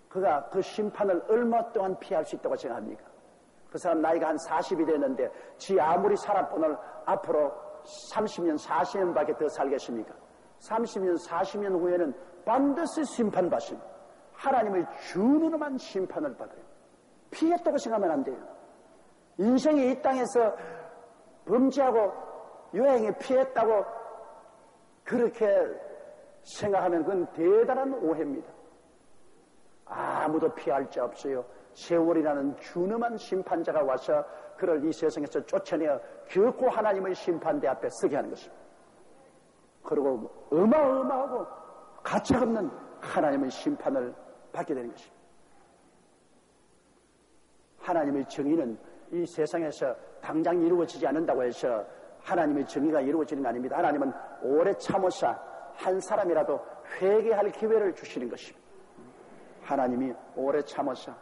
그가 그 심판을 얼마 동안 피할 수 있다고 생각합니까? 그 사람 나이가 한 40이 됐는데 지 아무리 살아보는 앞으로 30년 40년밖에 더 살겠습니까? 30년 40년 후에는 반드시 심판받습니다. 하나님의 준엄한 심판을 받아요. 피했다고 생각하면 안 돼요. 인생이 이 땅에서 범죄하고 여행에 피했다고 그렇게 생각하면 그건 대단한 오해입니다. 아무도 피할 자 없어요. 세월이라는 준엄한 심판자가 와서 그를 이 세상에서 쫓아내어 결코 하나님의 심판대 앞에 서게 하는 것입니다. 그리고 어마어마하고 가차없는 하나님의 심판을 받게 되는 것입니다. 하나님의 정의는 이 세상에서 당장 이루어지지 않는다고 해서 하나님의 정의가 이루어지는 게 아닙니다. 하나님은 오래 참으사 한 사람이라도 회개할 기회를 주시는 것입니다. 하나님이 오래 참으사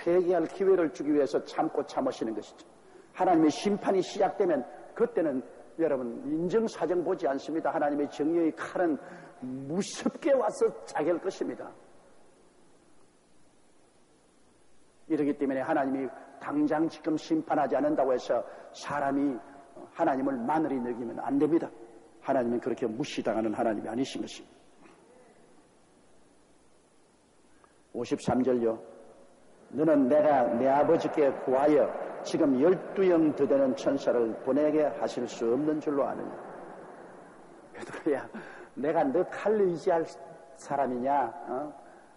회개할 기회를 주기 위해서 참고 참으시는 것이죠. 하나님의 심판이 시작되면 그때는 여러분 인정사정 보지 않습니다. 하나님의 정의의 칼은 무섭게 와서 자갤 것입니다. 이러기 때문에 하나님이 당장 지금 심판하지 않는다고 해서 사람이 하나님을 마늘이 여기면 안 됩니다. 하나님은 그렇게 무시당하는 하나님이 아니신 것입니다. 53절요. 너는 내가 내 아버지께 구하여 지금 12영 더 되는 천사를 보내게 하실 수 없는 줄로 아느냐. 베드로야, 내가 너 칼을 의지할 사람이냐?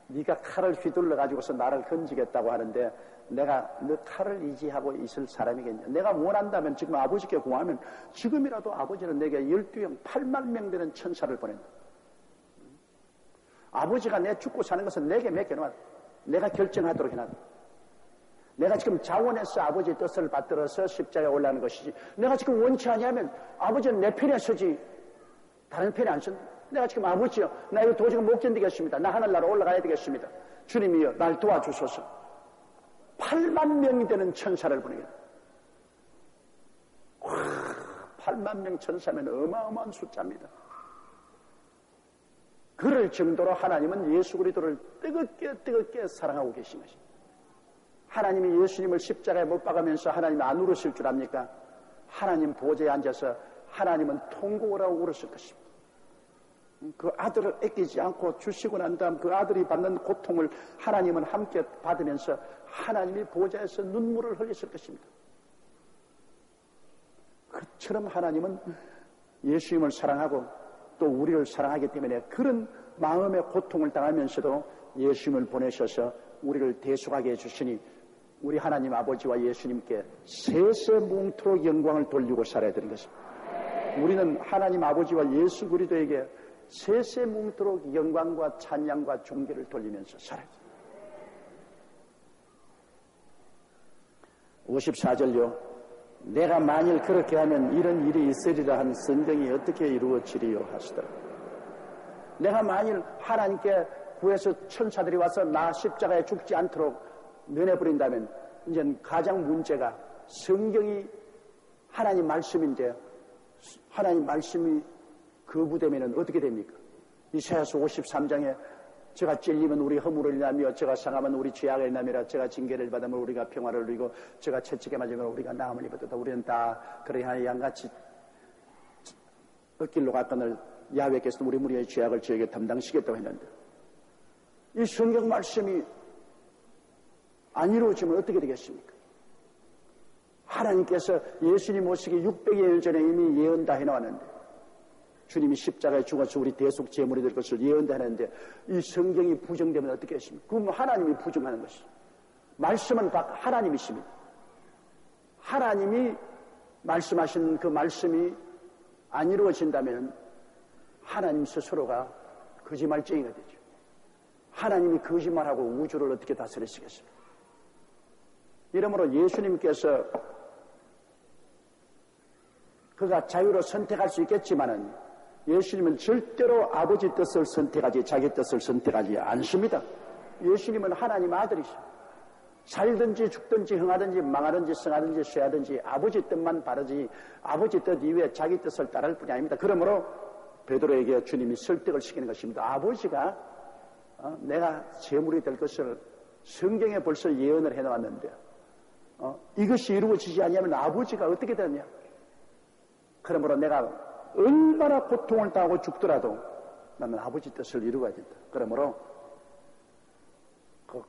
네가 칼을 휘둘러 가지고서 나를 건지겠다고 하는데 내가 너 칼을 의지하고 있을 사람이겠냐? 내가 원한다면 지금 아버지께 구하면 지금이라도 아버지는 내게 12영 8만 명 되는 천사를 보낸다. 아버지가 내 죽고 사는 것은 내게 맡겨놔. 내가 결정하도록 해놔. 내가 지금 자원해서 아버지의 뜻을 받들어서 십자가에 올라가는 것이지, 내가 지금 원치 않냐면 아버지는 내 편에 서지 다른 편에 안 선다. 내가 지금 아버지요, 나 이거 도저히 못 견디겠습니다. 나 하늘나라 올라가야 되겠습니다. 주님이여, 날 도와주소서. 8만 명이 되는 천사를 보내겠다. 8만 명 천사면 어마어마한 숫자입니다. 그럴 정도로 하나님은 예수 그리스도를 뜨겁게 사랑하고 계신 것입니다. 하나님이 예수님을 십자가에 못 박으면서 하나님이 안 울으실 줄 압니까? 하나님 보좌에 앉아서 하나님은 통곡을 하고 울으실 것입니다. 그 아들을 아끼지 않고 주시고 난 다음 그 아들이 받는 고통을 하나님은 함께 받으면서 하나님이 보좌에서 눈물을 흘리실 것입니다. 그처럼 하나님은 예수님을 사랑하고 또 우리를 사랑하기 때문에 그런 마음의 고통을 당하면서도 예수님을 보내셔서 우리를 대속하게 해주시니 우리 하나님 아버지와 예수님께 세세뭉토록 영광을 돌리고 살아야 되는 것입니다. 우리는 하나님 아버지와 예수 그리스도에게 세세뭉토록 영광과 찬양과 존귀를 돌리면서 살아야 됩니다. 54절요. 내가 만일 그렇게 하면 이런 일이 있으리라 한 성경이 어떻게 이루어지리요 하시더라. 내가 만일 하나님께 구해서 천사들이 와서 나 십자가에 죽지 않도록 면해버린다면 이제 가장 문제가 성경이 하나님 말씀인데 하나님 말씀이 거부되면 어떻게 됩니까? 이사야서 53장에 제가 찔리면 우리 허물을 인하며 제가 상하면 우리 죄악을 인하며 제가 징계를 받으면 우리가 평화를 누리고 제가 채찍에 맞으면 우리가 나음을 입었다. 우리는 다 그러한 양같이 엇길로 갔거늘 야훼께서 우리 무리의 죄악을 저에게 담당시겠다고 했는데 이 성경 말씀이 안 이루어지면 어떻게 되겠습니까? 하나님께서 예수님 오시기 600여 일 전에 이미 예언 다 해놓았는데 주님이 십자가에 죽어서 우리 대속 제물이 될 것을 예언다 하는데 이 성경이 부정되면 어떻게 했습니까? 그럼 하나님이 부정하는 것이죠. 말씀은 하나님이십니다. 하나님이 말씀하신 그 말씀이 안 이루어진다면 하나님 스스로가 거짓말쟁이가 되죠. 하나님이 거짓말하고 우주를 어떻게 다스리시겠습니까? 이러므로 예수님께서 그가 자유로 선택할 수 있겠지만은 예수님은 절대로 아버지 뜻을 선택하지 자기 뜻을 선택하지 않습니다. 예수님은 하나님 아들이십니다. 살든지 죽든지 흥하든지 망하든지 성하든지 쇠하든지 아버지 뜻만 바르지 아버지 뜻 이외에 자기 뜻을 따를 뿐이 아닙니다. 그러므로 베드로에게 주님이 설득을 시키는 것입니다. 아버지가 내가 제물이 될 것을 성경에 벌써 예언을 해놓았는데 이것이 이루어지지 않으면 아버지가 어떻게 되느냐. 그러므로 내가 얼마나 고통을 당하고 죽더라도 나는 아버지 뜻을 이루어야 된다. 그러므로 그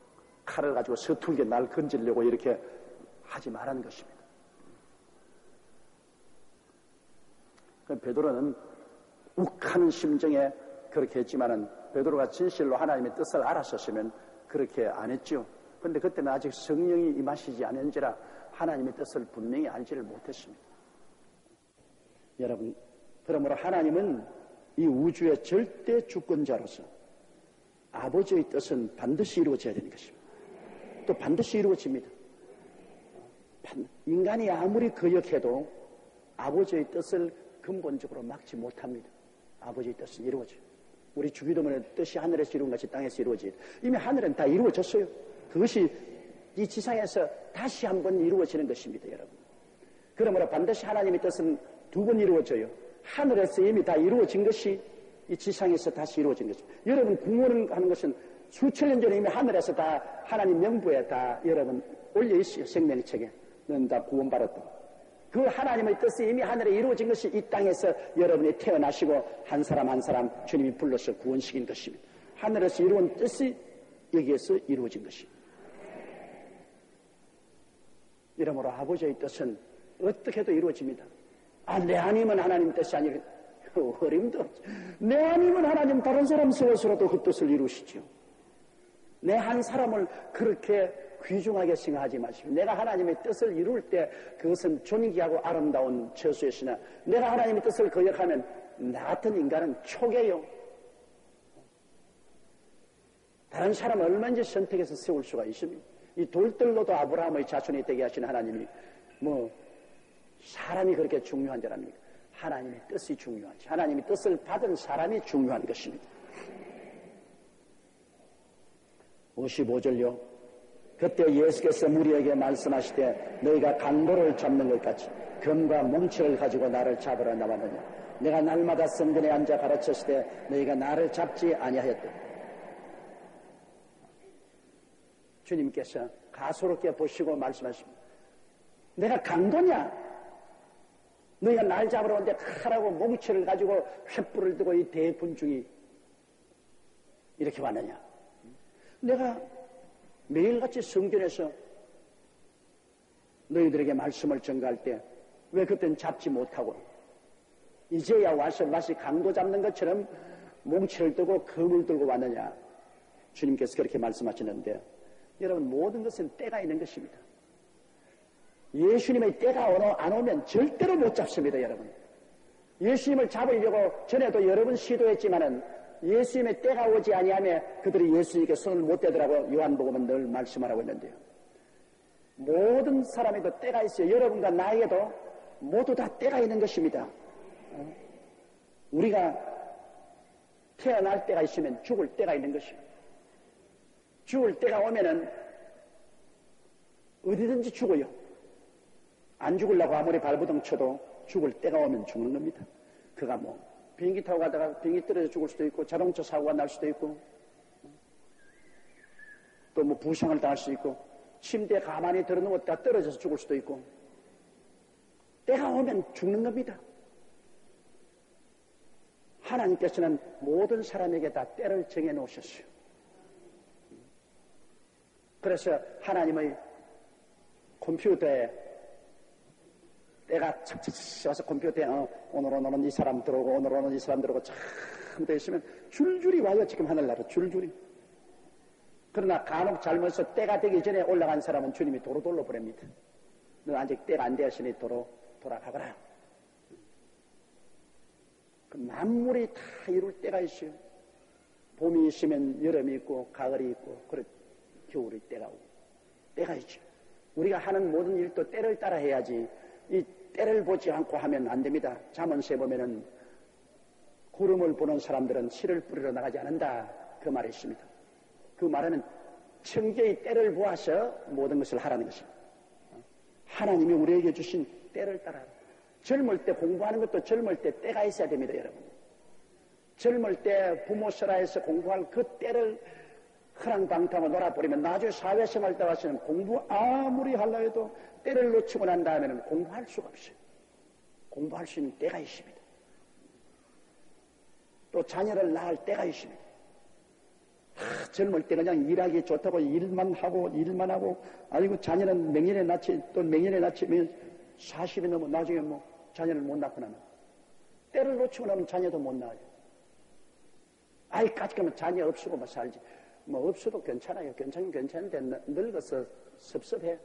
칼을 가지고 서툴게 날 건지려고 이렇게 하지 말라는 것입니다. 베드로는 욱하는 심정에 그렇게 했지만은 베드로가 진실로 하나님의 뜻을 알았었으면 그렇게 안 했죠. 그런데 그때는 아직 성령이 임하시지 않은지라 하나님의 뜻을 분명히 알지를 못했습니다. 여러분, 그러므로 하나님은 이 우주의 절대 주권자로서 아버지의 뜻은 반드시 이루어져야 되는 것입니다. 또 반드시 이루어집니다. 인간이 아무리 거역해도 아버지의 뜻을 근본적으로 막지 못합니다. 아버지의 뜻은 이루어져요. 우리 주기도문의 뜻이 하늘에서 이루어진 것이 땅에서 이루어져요. 이미 하늘은 다 이루어졌어요. 그것이 이 지상에서 다시 한번 이루어지는 것입니다, 여러분. 그러므로 반드시 하나님의 뜻은 두 번 이루어져요. 하늘에서 이미 다 이루어진 것이 이 지상에서 다시 이루어진 것입니다. 여러분 구원하는 것은 수천 년 전에 이미 하늘에서 다 하나님 명부에 다 여러분 올려 있어요. 생명책에 넌 다 구원받았다. 그 하나님의 뜻이 이미 하늘에 이루어진 것이 이 땅에서 여러분이 태어나시고 한 사람 한 사람 주님이 불러서 구원시킨 것입니다. 하늘에서 이루어진 뜻이 여기에서 이루어진 것입니다. 이러므로 아버지의 뜻은 어떻게 해도 이루어집니다. 내 아님은 하나님 뜻이 아니라 어림도 없죠. 내 아님은 하나님 다른 사람 세워서라도 그 뜻을 이루시죠. 내 한 사람을 그렇게 귀중하게 생각하지 마시고 내가 하나님의 뜻을 이룰 때 그것은 존귀하고 아름다운 처소였으나 내가 하나님의 뜻을 거역하면 나 같은 인간은 초계요. 다른 사람을 얼마든지 선택해서 세울 수가 있습니다. 이 돌들로도 아브라함의 자손이 되게 하신 하나님이 사람이 그렇게 중요한 줄 압니까? 하나님의 뜻이 중요하지. 하나님의 뜻을 받은 사람이 중요한 것입니다. 55절요. 그때 예수께서 무리에게 말씀하시되 너희가 강도를 잡는 것 같이 금과 몽치를 가지고 나를 잡으러 나왔느냐. 내가 날마다 성전에 앉아 가르쳤을 때 너희가 나를 잡지 아니하였다. 주님께서 가소롭게 보시고 말씀하십니다. 내가 강도냐? 너희가 날 잡으러 오는데 칼하고 몽치를 가지고 횃불을 들고 이 대군중이 이렇게 왔느냐? 내가 매일같이 성전에서 너희들에게 말씀을 전가할 때 왜 그때는 잡지 못하고 이제야 와서 마치 강도 잡는 것처럼 몽치를 들고 검을 들고 왔느냐? 주님께서 그렇게 말씀하시는데 여러분 모든 것은 때가 있는 것입니다. 예수님의 때가 안 오면 절대로 못 잡습니다. 여러분 예수님을 잡으려고 전에도 여러 번 시도했지만은 예수님의 때가 오지 아니하며 그들이 예수님께 손을 못 대더라고 요한복음은 늘 말씀하라고 했는데요. 모든 사람에도 때가 있어요. 여러분과 나에게도 모두 다 때가 있는 것입니다. 우리가 태어날 때가 있으면 죽을 때가 있는 것입니다. 죽을 때가 오면은 어디든지 죽어요. 안 죽으려고 아무리 발버둥 쳐도 죽을 때가 오면 죽는 겁니다. 그가 비행기 타고 가다가 비행기 떨어져 죽을 수도 있고 자동차 사고가 날 수도 있고 또 부상을 당할 수도 있고 침대에 가만히 들어누웠다 떨어져서 죽을 수도 있고 때가 오면 죽는 겁니다. 하나님께서는 모든 사람에게 다 때를 정해놓으셨어요. 그래서 하나님의 컴퓨터에 때가 착착착 와서 컴퓨터에 오늘은 이 사람 들어오고 오늘은 이 사람 들어오고 참 돼 있으면 줄줄이 와요. 지금 하늘나라 줄줄이. 그러나 간혹 잘못해서 때가 되기 전에 올라간 사람은 주님이 도로 돌려보냅니다. 너 아직 때가 안 되었으니 도로 돌아가거라. 그 만물이 다 이룰 때가 있어요. 봄이 있으면 여름이 있고 가을이 있고 그래 겨울이 때가 오고 때가 있죠. 우리가 하는 모든 일도 때를 따라 해야지 이 때를 보지 않고 하면 안 됩니다. 잠언서에 보면은 구름을 보는 사람들은 씨를 뿌리러 나가지 않는다. 그 말이 있습니다. 그 말은 청계의 때를 보아서 모든 것을 하라는 것입니다. 하나님이 우리에게 주신 때를 따라 젊을 때 공부하는 것도 젊을 때 때가 있어야 됩니다. 여러분 젊을 때 부모 설하에서 공부할 그 때를 허랑방탕으로 놀아버리면 나중에 사회생활 때 와서는 공부 아무리 하려 해도 때를 놓치고 난 다음에는 공부할 수가 없어요. 공부할 수 있는 때가 있습니다. 또 자녀를 낳을 때가 있습니다. 젊을 때 그냥 일하기 좋다고 일만 하고 아이고 자녀는 맹년에 낳지 또 맹년에 낳지면 40이 넘어 나중에 자녀를 못 낳고 나면 때를 놓치고 나면 자녀도 못 낳아요. 아이까지 가면 자녀 없이고 살지. 없어도 괜찮아요. 괜찮긴 괜찮은데 늙어서 섭섭해.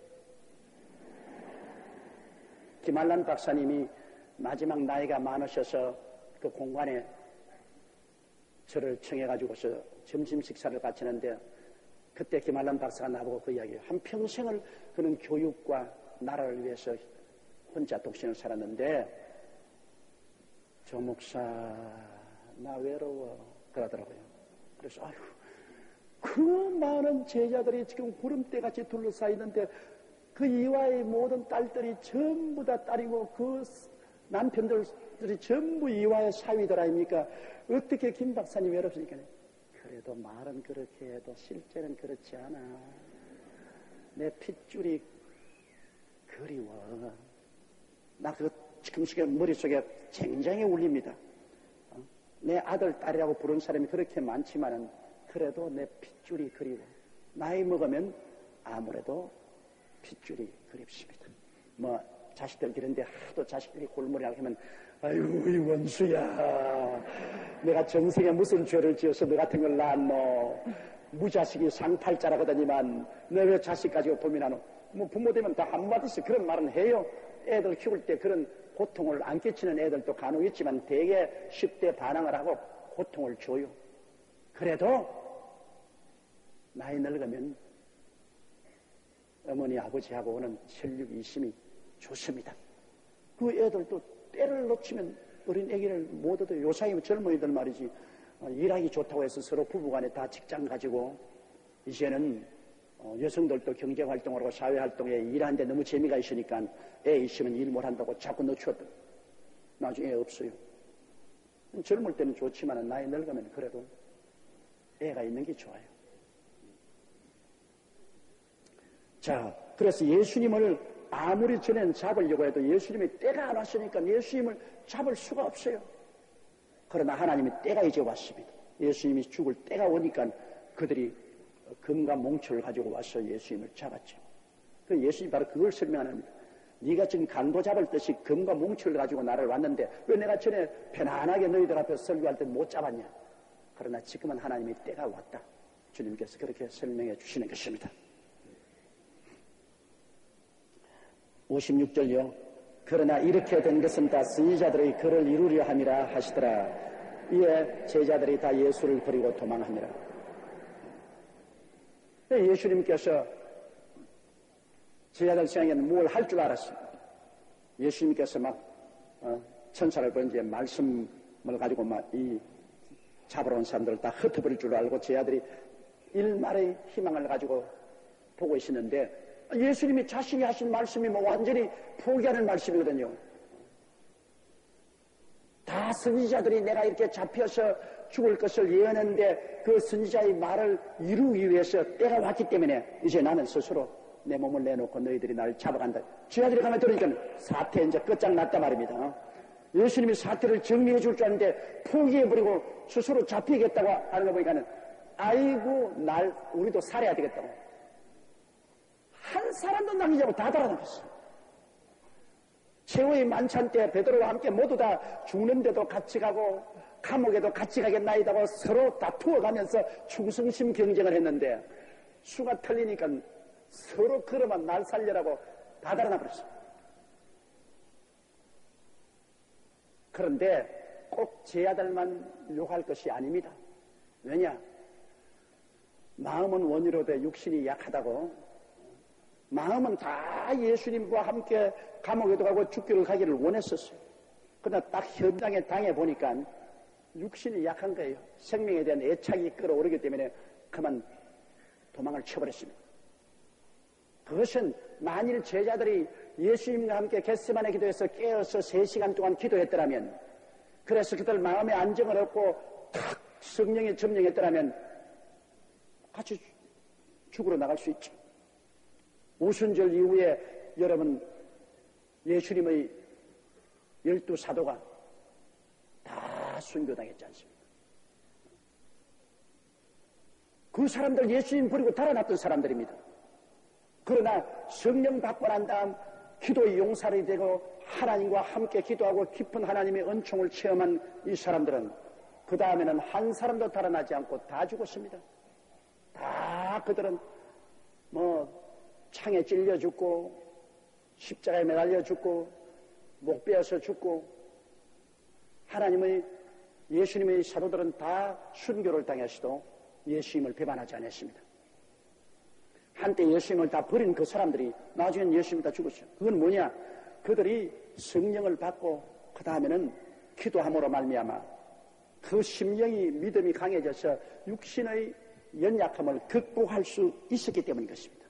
김한란 박사님이 마지막 나이가 많으셔서 그 공관에 저를 청해가지고서 점심 식사를 바치는데 그때 김한란 박사가 나보고 그 이야기예요. 한평생을 그는 교육과 나라를 위해서 혼자 독신을 살았는데 저 목사 나 외로워 그러더라고요. 그래서 아유 그 많은 제자들이 지금 구름대같이 둘러싸이는데 그 이화의 모든 딸들이 전부 다 딸이고 그 남편들이 전부 이화의 사위들 아닙니까? 어떻게 김 박사님 외롭습니까? 그래도 말은 그렇게 해도 실제는 그렇지 않아. 내 핏줄이 그리워. 나 그거 지금 머릿속에 굉장히 울립니다. 내 아들, 딸이라고 부른 사람이 그렇게 많지만은 그래도 내 핏줄이 그리워. 나이 먹으면 아무래도 핏줄이 그립습니다. 뭐 자식들 그런데 하도 자식들이 골머리하게 하면 아이고 이 원수야, 내가 전생에 무슨 죄를 지어서 너 같은 걸 낳았노. 무자식이 상팔자라거든요. 너 왜 자식 가지고 고민하노. 뭐 부모 되면 다 한마디씩 그런 말은 해요. 애들 키울 때 그런 고통을 안 끼치는 애들도 간혹 있지만 되게 쉽게 반항을 하고 고통을 줘요. 그래도 나이 늙으면 어머니 아버지하고 오는 혈육 이심이 좋습니다. 그 애들도 때를 놓치면 어린 애기를 못 얻어요. 요사이 젊은이들 말이지, 일하기 좋다고 해서 서로 부부간에 다 직장 가지고 이제는 여성들도 경제활동을 하고 사회활동에 일하는데 너무 재미가 있으니까 애 있으면 일 못한다고 자꾸 늦춰도 나중에 애 없어요. 젊을 때는 좋지만 나이 늙으면 그래도 애가 있는 게 좋아요. 자, 그래서 예수님을 아무리 전엔 잡으려고 해도 예수님이 때가 안 왔으니까 예수님을 잡을 수가 없어요. 그러나 하나님이 때가 이제 왔습니다. 예수님이 죽을 때가 오니까 그들이 금과 몽초를 가지고 와서 예수님을 잡았죠. 그 예수님이 바로 그걸 설명합니다. 네가 지금 강도 잡을 듯이 금과 몽초를 가지고 나를 왔는데 왜 내가 전에 편안하게 너희들 앞에서 설교할 때 못 잡았냐. 그러나 지금은 하나님의 때가 왔다. 주님께서 그렇게 설명해 주시는 것입니다. 56절요. 그러나 이렇게 된 것은 다 선지자들의 글을 이루려 함이라 하시더라. 이에 제자들이 다 예수를 버리고 도망하니라. 예수님께서 제자들 생각에는 뭘 할 줄 알았습니다. 예수님께서 막 천사를 보내지 말씀을 가지고 막 이 잡으러 온 사람들을 다 흩어버릴 줄 알고 제자들이 일말의 희망을 가지고 보고 있었는데 예수님이 자신이 하신 말씀이 뭐 완전히 포기하는 말씀이거든요. 다 선지자들이 내가 이렇게 잡혀서 죽을 것을 예언했는데 그 선지자의 말을 이루기 위해서 때가 왔기 때문에 이제 나는 스스로 내 몸을 내놓고 너희들이 나를 잡아간다. 제자들이 가만히 들으니까 사태 이제 끝장났단 말입니다. 예수님이 사태를 정리해 줄 줄 아는데 포기해버리고 스스로 잡히겠다고 하는 거 보니까는 아이고 우리도 살아야 되겠다고. 한 사람도 남기지 않고 다 달아나갔어요. 최후의 만찬 때 베드로와 함께 모두 다 죽는데도 같이 가고 감옥에도 같이 가겠나이다고 서로 다투어가면서 충성심 경쟁을 했는데 수가 틀리니까 서로 그러면 날 살려라고 다 달아나버렸어요. 그런데 꼭 제 아들만 욕할 것이 아닙니다. 왜냐? 마음은 원이로되 육신이 약하다고. 마음은 다 예수님과 함께 감옥에도 가고 죽기를 가기를 원했었어요. 그러나 딱 현장에 당해보니까 육신이 약한 거예요. 생명에 대한 애착이 끌어오르기 때문에 그만 도망을 쳐버렸습니다. 그것은 만일 제자들이 예수님과 함께 겟세마네 기도에서 깨어서 3시간 동안 기도했더라면, 그래서 그들 마음의 안정을 얻고 탁 성령에 점령했더라면 같이 죽으러 나갈 수 있죠. 오순절 이후에 여러분 예수님의 12사도가 다 순교당했지 않습니까? 그 사람들 예수님 버리고 달아났던 사람들입니다. 그러나 성령 받고 난 다음 기도의 용사를 되고 하나님과 함께 기도하고 깊은 하나님의 은총을 체험한 이 사람들은 그 다음에는 한 사람도 달아나지 않고 다 죽었습니다. 다 그들은 창에 찔려 죽고 십자가에 매달려 죽고 목 베어서 죽고, 하나님의 예수님의 사도들은 다 순교를 당했어도 예수님을 배반하지 않았습니다. 한때 예수님을 다 버린 그 사람들이 나중엔 예수님이 다 죽었어요. 그건 뭐냐? 그들이 성령을 받고 그 다음에는 기도함으로 말미암아 그 심령이 믿음이 강해져서 육신의 연약함을 극복할 수 있었기 때문인 것입니다.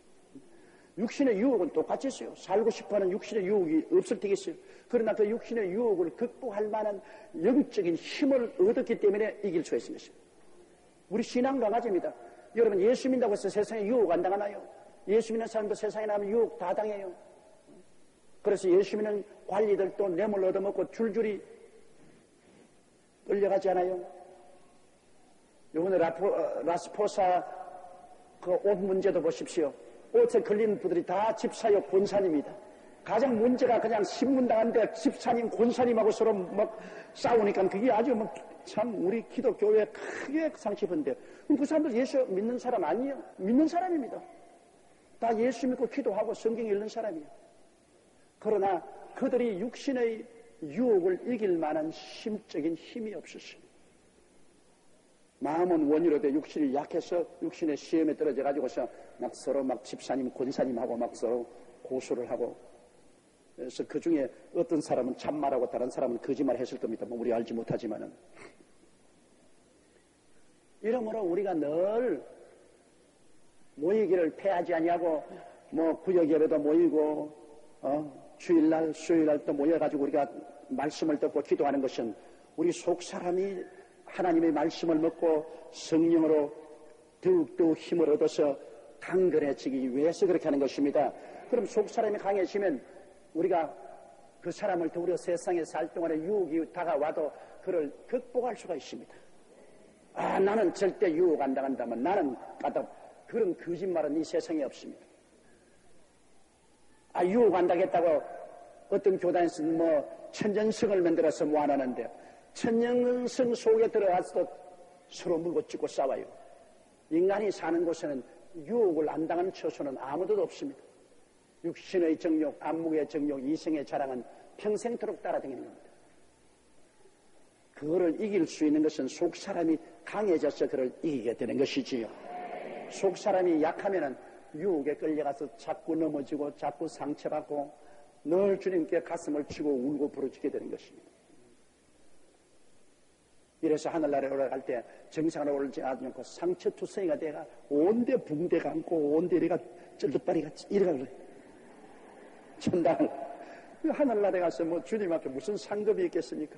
육신의 유혹은 똑같이 있어요. 살고 싶어하는 육신의 유혹이 없을 테겠어요. 그러나 그 육신의 유혹을 극복할 만한 영적인 힘을 얻었기 때문에 이길 수 있는 것입니다. 우리 신앙 강아지입니다. 여러분 예수 믿는다고 해서 세상에 유혹 안 당하나요? 예수 믿는 사람도 세상에 나면 유혹 다 당해요. 그래서 예수 믿는 관리들도 뇌물 얻어먹고 줄줄이 끌려가지 않아요? 이번에 라스포사 그 옷 문제도 보십시오. 옷에 걸린 분들이 다 집사요 권사님이다. 가장 문제가 그냥 신문당한데 집사님 권사님하고 서로 막 싸우니까 그게 아주 참 우리 기독교에 크게 상처입은데 그 사람들 예수 믿는 사람 아니에요. 믿는 사람입니다. 다 예수 믿고 기도하고 성경 읽는 사람이에요. 그러나 그들이 육신의 유혹을 이길 만한 심적인 힘이 없었어요. 마음은 원이로되 육신이 약해서 육신의 시험에 떨어져 가지고서 막 서로 막 집사님 권사님하고 막 서로 고소를 하고, 그래서 그 중에 어떤 사람은 참말하고 다른 사람은 거짓말 했을 겁니다. 뭐 우리 알지 못하지만은. 이러므로 우리가 늘 모이기를 패하지 아니하고 뭐 구역 예배도 모이고 주일날 수요일날 또 모여가지고 우리가 말씀을 듣고 기도하는 것은 우리 속 사람이 하나님의 말씀을 먹고 성령으로 더욱더 힘을 얻어서 강건해지기 위해서 그렇게 하는 것입니다. 그럼 속 사람이 강해지면 우리가 그 사람을 더 우리가 세상에 살 동안에 유혹이 다가와도 그를 극복할 수가 있습니다. 아, 나는 절대 유혹 안 당한다면 나는 까딱 그런 거짓말은 이 세상에 없습니다. 아, 유혹 안 당했다고 어떤 교단에서는 뭐 천년성을 만들어서 뭐 안 하는데 천년성 속에 들어가서도 서로 물고 찢고 싸워요. 인간이 사는 곳에는 유혹을 안 당하는 처소는 아무도 없습니다. 육신의 정욕, 안목의 정욕, 이성의 자랑은 평생토록 따라다니는 겁니다. 그거를 이길 수 있는 것은 속 사람이 강해져서 그를 이기게 되는 것이지요. 속 사람이 약하면은 유혹에 끌려가서 자꾸 넘어지고 자꾸 상처받고 늘 주님께 가슴을 치고 울고 부르짖게 되는 것입니다. 이래서 하늘나라에 올라갈 때 정상으로 올라가지 않고 상처투성이가 돼가 온데 붕대가 안고 온데 내가 쩔뚝다리가 이래가 그래. 천당을 하늘나라에 가서 뭐 주님 앞에 무슨 상급이 있겠습니까?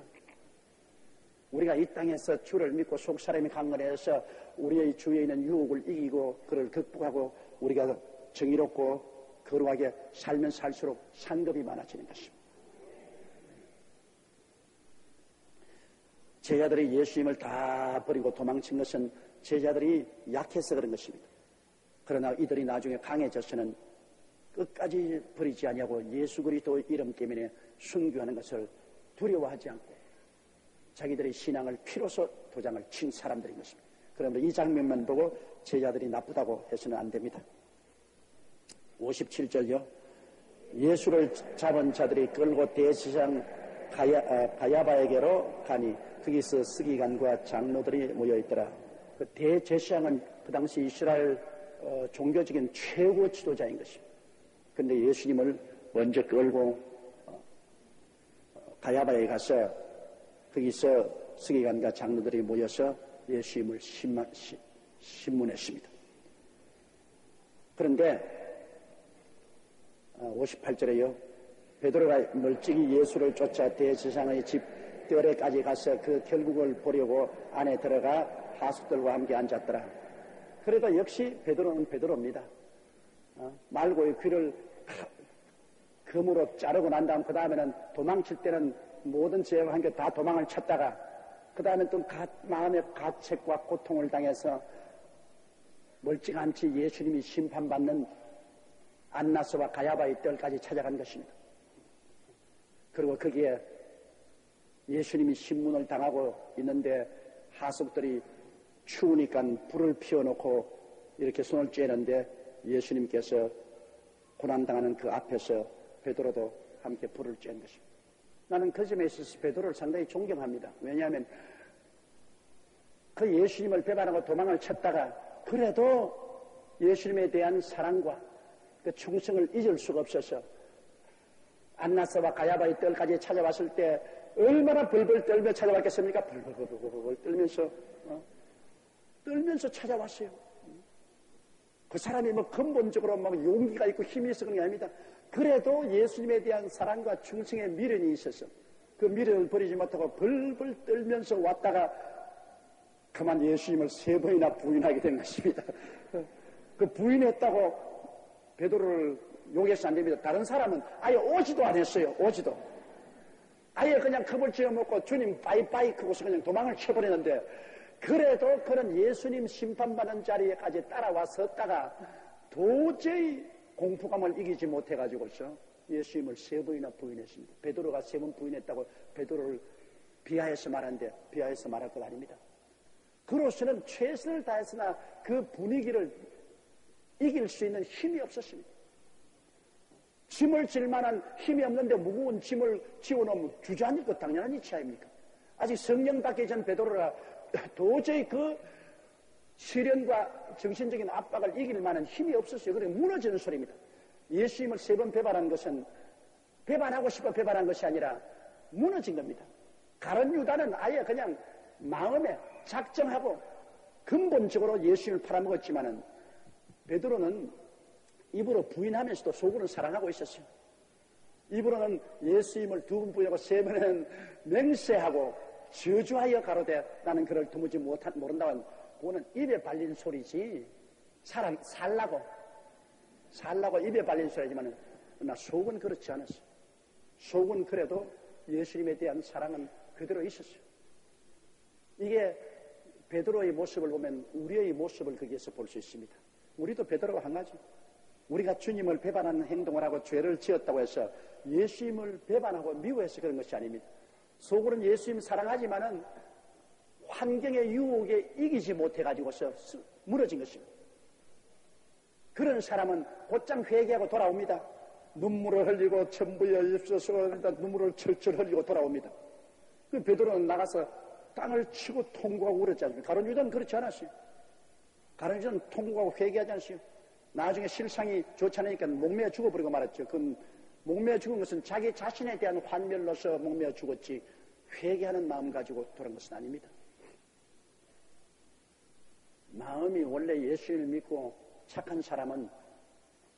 우리가 이 땅에서 주를 믿고 속 사람이 강건해서 우리의 주위에 있는 유혹을 이기고 그를 극복하고 우리가 정의롭고 거룩하게 살면 살수록 상급이 많아지는 것입니다. 제자들이 예수님을 다 버리고 도망친 것은 제자들이 약해서 그런 것입니다. 그러나 이들이 나중에 강해져서는 끝까지 버리지 아니하고 예수 그리스도의 이름 때문에 순교하는 것을 두려워하지 않고 자기들의 신앙을 피로써 도장을 친 사람들인 것입니다. 그러므로 이 장면만 보고 제자들이 나쁘다고 해서는 안 됩니다. 57절요. 예수를 잡은 자들이 끌고 대제사장 가야바에게로 가니 거기서 서기관과 장로들이 모여있더라. 그 대제사장은 그 당시 이스라엘 종교적인 최고 지도자인 것입니다. 그런데 예수님을 먼저 끌고 가야바에 가서 거기서 서기관과 장로들이 모여서 예수님을 신문했습니다. 그런데 58절에요. 베드로가 멀찍이 예수를 쫓아 대제사장의 집 뜰에까지 가서 그 결국을 보려고 안에 들어가 하숙들과 함께 앉았더라. 그래도 역시 베드로는 베드로입니다. 말고의 귀를 금으로 자르고 난 다음 그 다음에는 도망칠 때는 모든 죄와 함께 다 도망을 쳤다가 그 다음에 또 마음의 가책과 고통을 당해서 멀찌감치 예수님이 심판받는 안나스와 가야바의 뜰까지 찾아간 것입니다. 그리고 거기에 예수님이 신문을 당하고 있는데 하숙들이 추우니까 불을 피워놓고 이렇게 손을 쬐는데 예수님께서 고난당하는 그 앞에서 베드로도 함께 불을 쬐는 것입니다. 나는 그 점에 있어서 베드로를 상당히 존경합니다. 왜냐하면 그 예수님을 배반하고 도망을 쳤다가 그래도 예수님에 대한 사랑과 그 충성을 잊을 수가 없어서 안나스와 가야바의 뜰까지 찾아왔을 때 얼마나 벌벌 떨며 찾아왔겠습니까? 벌벌 떨면서 찾아왔어요. 그 사람이 뭐 근본적으로 막 용기가 있고 힘이 있어 그런 게 아닙니다. 그래도 예수님에 대한 사랑과 충성의 미련이 있어서 그 미련을 버리지 못하고 벌벌 떨면서 왔다가 그만 예수님을 3번이나 부인하게 된 것입니다. 그 부인했다고 베드로를 욕해서 안 됩니다. 다른 사람은 아예 오지도 안 했어요. 오지도. 아예 그냥 컵을 쥐어먹고 주님 빠이빠이 그곳에 그냥 도망을 쳐버리는데 그래도 그는 예수님 심판받는 자리에까지 따라와 섰다가 도저히 공포감을 이기지 못해가지고서 예수님을 3번이나 부인했습니다. 베드로가 3번 부인했다고 베드로를 비하해서 말하는데 비하해서 말할 것 아닙니다. 그로서는 최선을 다했으나 그 분위기를 이길 수 있는 힘이 없었습니다. 짐을 질 만한 힘이 없는데 무거운 짐을 지워놓으면 주저앉을 것 당연한 이치 아닙니까? 아직 성령 받기 전 베드로가 도저히 그 시련과 정신적인 압박을 이길 만한 힘이 없었어요. 그래 무너지는 소리입니다. 예수님을 3번 배반한 것은 배반하고 싶어 배반한 것이 아니라 무너진 겁니다. 가룟 유다는 아예 그냥 마음에 작정하고 근본적으로 예수님을 팔아먹었지만은 베드로는 입으로 부인하면서도 속으로는 사랑하고 있었어요. 입으로는 예수님을 2번 부인하고 3번은 맹세하고 저주하여 가로되 나는 그를 도무지 모른다고. 그거는 입에 발린 소리지 살라고 입에 발린 소리지만 나 속은 그렇지 않았어요. 속은 그래도 예수님에 대한 사랑은 그대로 있었어요. 이게 베드로의 모습을 보면 우리의 모습을 거기에서 볼 수 있습니다. 우리도 베드로와 한 가지. 우리가 주님을 배반하는 행동을 하고 죄를 지었다고 해서 예수님을 배반하고 미워해서 그런 것이 아닙니다. 속으로는 예수님 사랑하지만은 환경의 유혹에 이기지 못해가지고서 무너진 것입니다. 그런 사람은 곧장 회개하고 돌아옵니다. 눈물을 흘리고 천부에 입서서 눈물을 철철 흘리고 돌아옵니다. 그 베드로는 나가서 땅을 치고 통곡하고 울었지 않습니까? 가룟 유다는 그렇지 않았어요. 가룟 유다는 통곡하고 회개하지 않았어요. 나중에 실상이 좋지 않으니까 목매어 죽어버리고 말았죠. 그 목매어 죽은 것은 자기 자신에 대한 환멸로서 목매어 죽었지 회개하는 마음 가지고 돌아온 것은 아닙니다. 마음이 원래 예수를 믿고 착한 사람은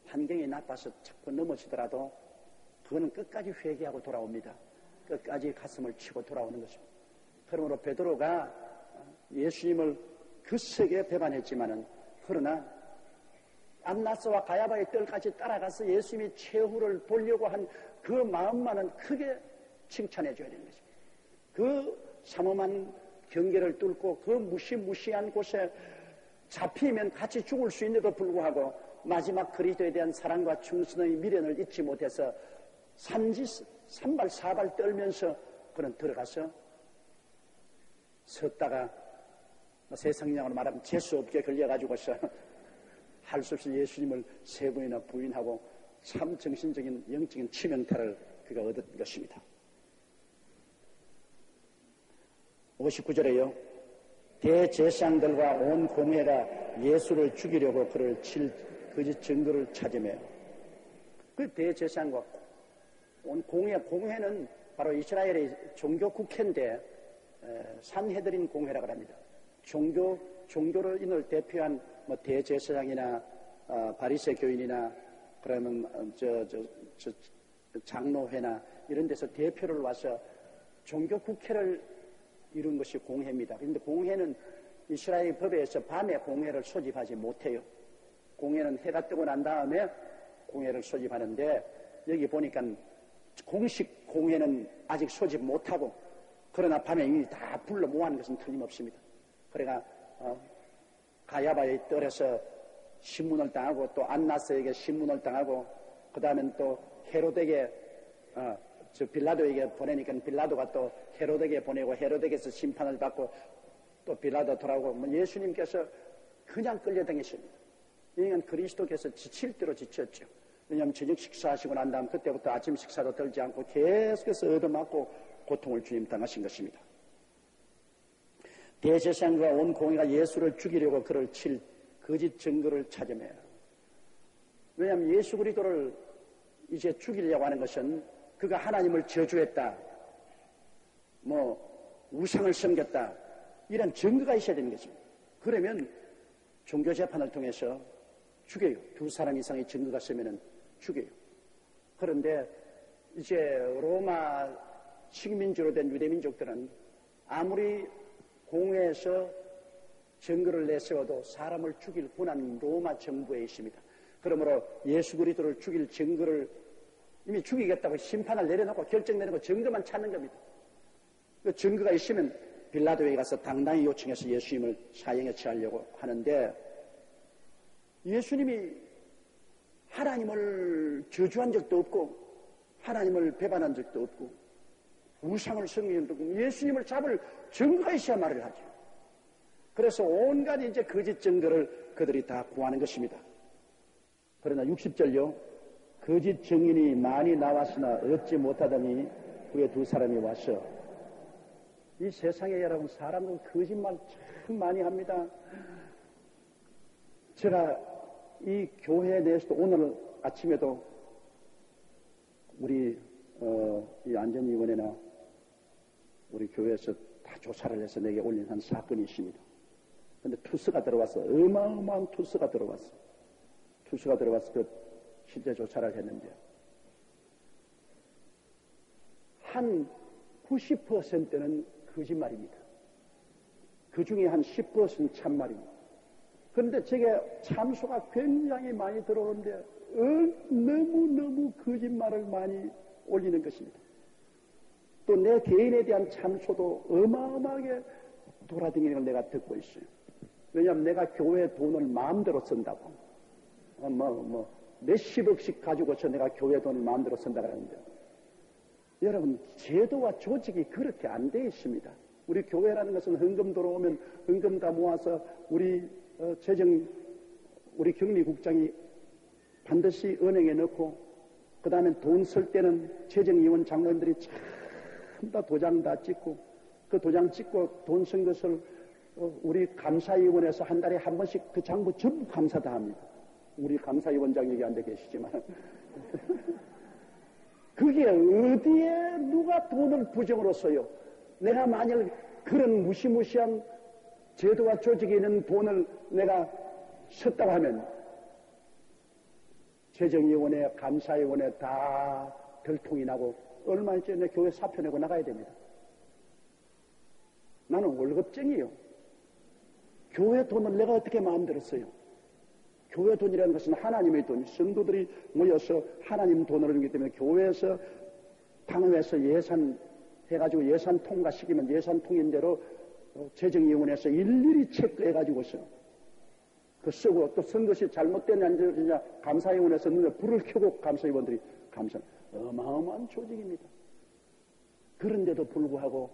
환경이 나빠서 자꾸 넘어지더라도 그거는 끝까지 회개하고 돌아옵니다. 끝까지 가슴을 치고 돌아오는 것입니다. 그러므로 베드로가 예수님을 그 세게 배반했지만은 그러나 안나스와 가야바의 뜰까지 따라가서 예수님이 최후를 보려고 한 그 마음만은 크게 칭찬해 줘야 되는 것입니다. 그 삼엄한 경계를 뚫고 그 무시무시한 곳에 잡히면 같이 죽을 수 있는데도 불구하고 마지막 그리스도에 대한 사랑과 충성의 미련을 잊지 못해서 산발 사발 떨면서 그는 들어가서 섰다가 세상량으로 말하면 재수 없게 걸려가지고서 할 수 없이 예수님을 3번이나 부인하고 참 정신적인 영적인 치명타를 그가 얻은 것입니다. 59절에요. 대제사장들과 온 공회가 예수를 죽이려고 그를 칠 거짓 증거를 찾으며 그 대제사장과 온 공회는 바로 이스라엘의 종교 국회인데 산헤드린 공회라고 합니다. 종교를 인을 대표한 뭐 대제사장이나 바리새 교인이나 그러면 장로회나 이런 데서 대표를 와서 종교 국회를 이룬 것이 공회입니다. 그런데 공회는 이스라엘 법에서 밤에 공회를 소집하지 못해요. 공회는 해가 뜨고 난 다음에 공회를 소집하는데 여기 보니까 공식 공회는 아직 소집 못하고 그러나 밤에 이미 다 불러 모아는 것은 틀림없습니다. 그러니까 가야바의 뜰에서 신문을 당하고 또 안나스에게 신문을 당하고 그 다음엔 또 헤로데게 빌라도에게 보내니까 빌라도가 또 헤로데게 보내고 헤로데게서 심판을 받고 또 빌라도 돌아오고 뭐 예수님께서 그냥 끌려다니십니다. 이건 그리스도께서 지칠 대로 지쳤죠. 왜냐하면 저녁 식사하시고 난 다음 그때부터 아침 식사도 들지 않고 계속해서 얻어맞고 고통을 주님 당하신 것입니다. 대제사장과 온 공회가 예수를 죽이려고 그를 칠 거짓 증거를 찾으며 왜냐하면 예수 그리스도를 이제 죽이려고 하는 것은 그가 하나님을 저주했다, 뭐 우상을 섬겼다 이런 증거가 있어야 되는 것입니다. 그러면 종교재판을 통해서 죽여요. 2사람 이상의 증거가 있으면 죽여요. 그런데 이제 로마 식민지로 된 유대민족들은 아무리 공회에서 증거를 내세워도 사람을 죽일 권한은 로마 정부에 있습니다. 그러므로 예수 그리스도를 죽일 증거를 이미 죽이겠다고 심판을 내려놓고 결정 내놓고 증거만 찾는 겁니다. 그 증거가 있으면 빌라도에게 가서 당당히 요청해서 예수님을 사형에 처하려고 하는데 예수님이 하나님을 저주한 적도 없고 하나님을 배반한 적도 없고 우상을 섬기는 적도 없고 예수님을 잡을 증거가 있어야 말을 하죠. 그래서 온갖 이제 거짓 증거를 그들이 다 구하는 것입니다. 그러나 60절요. 거짓 증인이 많이 나왔으나 얻지 못하더니 후에 두 사람이 와서 이 세상에 여러분 사람은 거짓말 참 많이 합니다. 제가 이 교회 내에서도 오늘 아침에도 우리 이 안전위원회나 우리 교회에서 다 조사를 해서 내게 올린 한 사건이 있습니다. 그런데 투스가 들어와서 어마어마한 투스가 들어와서 그 실제 조사를 했는데 한 90%는 거짓말입니다. 그 중에 한 10%는 참말입니다. 그런데 제게 참소가 굉장히 많이 들어오는데 너무너무 거짓말을 많이 올리는 것입니다. 또 내 개인에 대한 참소도 어마어마하게 돌아다니는 걸 내가 듣고 있어요. 왜냐하면 내가 교회 돈을 마음대로 쓴다고. 몇십억씩 가지고서 내가 교회 돈을 마음대로 쓴다고 하는데 여러분 제도와 조직이 그렇게 안 돼 있습니다. 우리 교회라는 것은 헌금 들어오면 헌금 다 모아서 우리 우리 경리국장이 반드시 은행에 넣고 그 다음에 돈 쓸 때는 재정위원 장로님들이 참 다 도장 다 찍고 그 도장 찍고 돈 쓴 것을 우리 감사위원회에서 한 달에 한 번씩 그 장부 전부 감사 다 합니다. 우리 감사위원장 얘기 안 돼 계시지만 그게 어디에 누가 돈을 부정으로 써요? 내가 만약 그런 무시무시한 제도와 조직이 있는 돈을 내가 썼다고 하면 재정위원회, 감사위원회 다 들통이 나고 얼마 전에 교회 사표 내고 나가야 됩니다. 나는 월급쟁이요. 교회 돈을 내가 어떻게 마음대로 써요? 교회 돈이라는 것은 하나님의 돈, 성도들이 모여서 하나님 돈을 주기 때문에 교회에서 당회에서 예산 해가지고 예산 통과시키면 예산 통인 대로 재정위원회에서 일일이 체크해가지고서 그 쓰고 또 쓴 것이 잘못되냐 감사위원회에서 눈에 불을 켜고 감사위원들이 감사 어마어마한 조직입니다. 그런데도 불구하고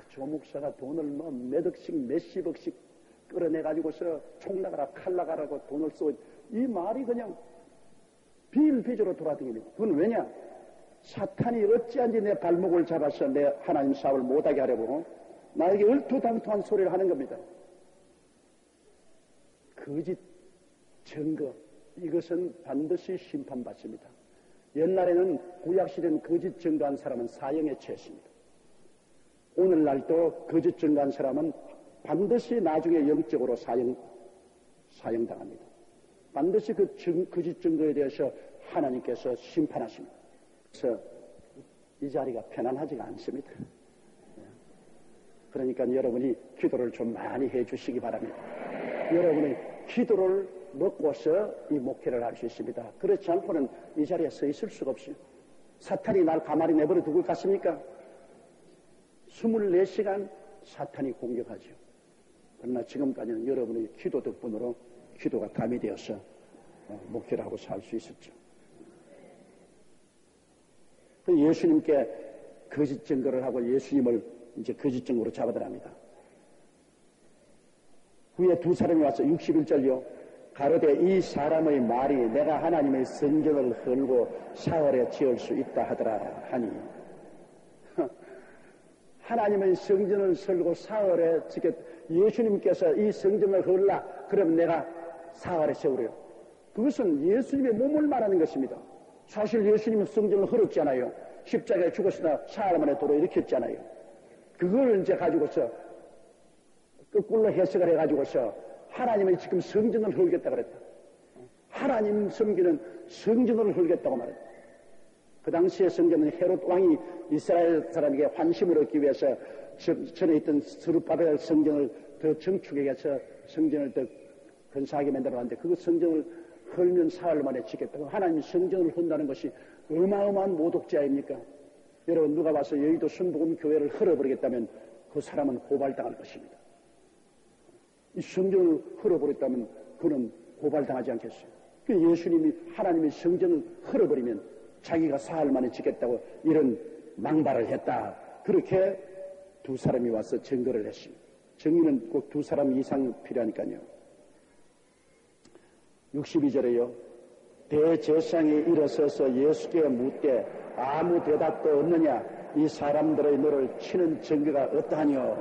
조 목사가 돈을 몇 억씩 몇십억씩 끌어내가지고서 총 나가라 칼 나가라고 돈을 쓰고 이 말이 그냥 비일비재로 돌아다닙니다. 그건 왜냐? 사탄이 어찌한지 내 발목을 잡아서 내 하나님 사업을 못하게 하려고 나에게 얼토당토한 소리를 하는 겁니다. 거짓 증거 이것은 반드시 심판받습니다. 옛날에는 구약시대는 거짓 증거한 사람은 사형에 처했습니다. 오늘날도 거짓 증거한 사람은 반드시 나중에 영적으로 사형당합니다. 반드시 그 거짓 증거에 대해서 하나님께서 심판하십니다. 그래서 이 자리가 편안하지가 않습니다. 그러니까 여러분이 기도를 좀 많이 해주시기 바랍니다. 여러분이 기도를 먹고서 이 목회를 할 수 있습니다. 그렇지 않고는 이 자리에 서 있을 수가 없어요. 사탄이 날 가만히 내버려 두고 갔습니까? 24시간 사탄이 공격하죠. 그러나 지금까지는 여러분의 기도 덕분으로 기도가 담이 되어서 목회를 하고 살 수 있었죠. 예수님께 거짓 증거를 하고 예수님을 이제 거짓 증거로 잡아들합니다. 후에 두 사람이 와서 61절요. 가로되 이 사람의 말이 내가 하나님의 성전을 헐고 사흘에 지을 수 있다 하더라 하니 하나님의 성전을 설고 사흘에 지켜 예수님께서 이 성전을 헐라 그러면 내가 사흘에 세우래요. 그것은 예수님의 몸을 말하는 것입니다. 사실 예수님은 성전을 헐었잖아요. 십자가에 죽었으나 사흘 만에 도로 일으켰잖아요. 그걸 이제 가지고서 거꾸로 해석을 해가지고서 하나님의 지금 성전을 헐겠다 그랬다. 하나님 섬기는 성전을 헐겠다고 말했다. 그 당시의 성전은 헤롯 왕이 이스라엘 사람에게 환심을 얻기 위해서 전에 있던 스룹바벨 성전을 더 정축해서 성전을 더 근사하게 만들어놨는데 그 성전을 헐면 사흘 만에 짓겠다고. 하나님이 성전을 헐다는 것이 어마어마한 모독죄 아닙니까? 여러분, 누가 와서 여의도 순복음 교회를 헐어버리겠다면 그 사람은 고발당할 것입니다. 이 성전을 헐어버렸다면 그는 고발당하지 않겠어요? 예수님이 하나님의 성전을 헐어버리면 자기가 사흘 만에 짓겠다고 이런 망발을 했다. 그렇게 두 사람이 와서 증거를 했습니다. 증인은 꼭 두 사람 이상 필요하니까요. 62절에요. 대제사장이 일어서서 예수께 묻되 아무 대답도 없느냐? 이 사람들의 너를 치는 증거가 어떠하뇨?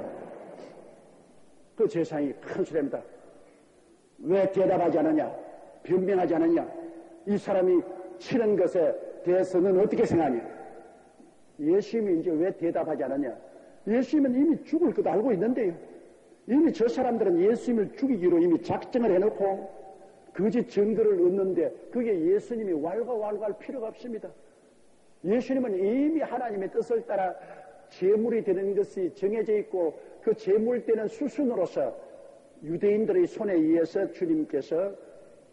그 제사장이 큰 소리입니다. 왜 대답하지 않느냐? 변명하지 않느냐? 이 사람이 치는 것에 대해서는 어떻게 생각하냐? 예수님이 이제 왜 대답하지 않느냐? 예수님은 이미 죽을 것도 알고 있는데요. 이미 저 사람들은 예수님을 죽이기로 이미 작정을 해놓고 거짓 증거를 얻는데 그게 예수님이 왈가왈가할 필요가 없습니다. 예수님은 이미 하나님의 뜻을 따라 제물이 되는 것이 정해져 있고 그 제물되는 수순으로서 유대인들의 손에 의해서 주님께서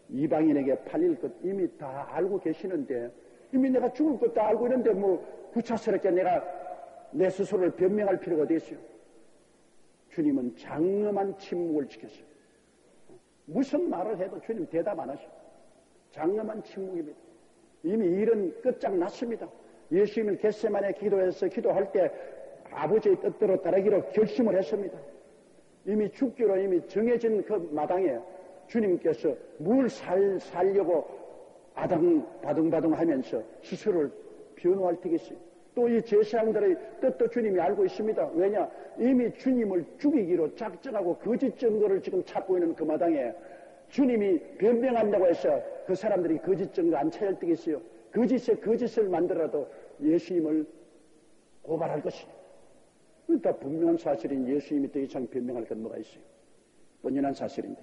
이방인에게 팔릴 것 이미 다 알고 계시는데 이미 내가 죽을 것도 알고 있는데 뭐 구차스럽게 내가 내 스스로를 변명할 필요가 어디 있어요? 주님은 장엄한 침묵을 지켰어요. 무슨 말을 해도 주님 대답 안 하셔. 장엄한 침묵입니다. 이미 일은 끝장났습니다. 예수님은 겟세마네 기도해서 기도할 때 아버지의 뜻대로 따르기로 결심을 했습니다. 이미 죽기로 이미 정해진 그 마당에 주님께서 뭘 살려고 바둥바둥 하면서 스스로를 변호할 테겠어요. 또 이 제사장들의 뜻도 주님이 알고 있습니다. 왜냐? 이미 주님을 죽이기로 작정하고 거짓 증거를 지금 찾고 있는 그 마당에 주님이 변명한다고 해서 그 사람들이 거짓 증거 안 찾을 때겠어요. 거짓에 거짓을 만들어도 예수님을 고발할 것이다. 다 분명한 사실인 예수님이 더 이상 변명할 건 뭐가 있어요? 뻔연한 사실인데.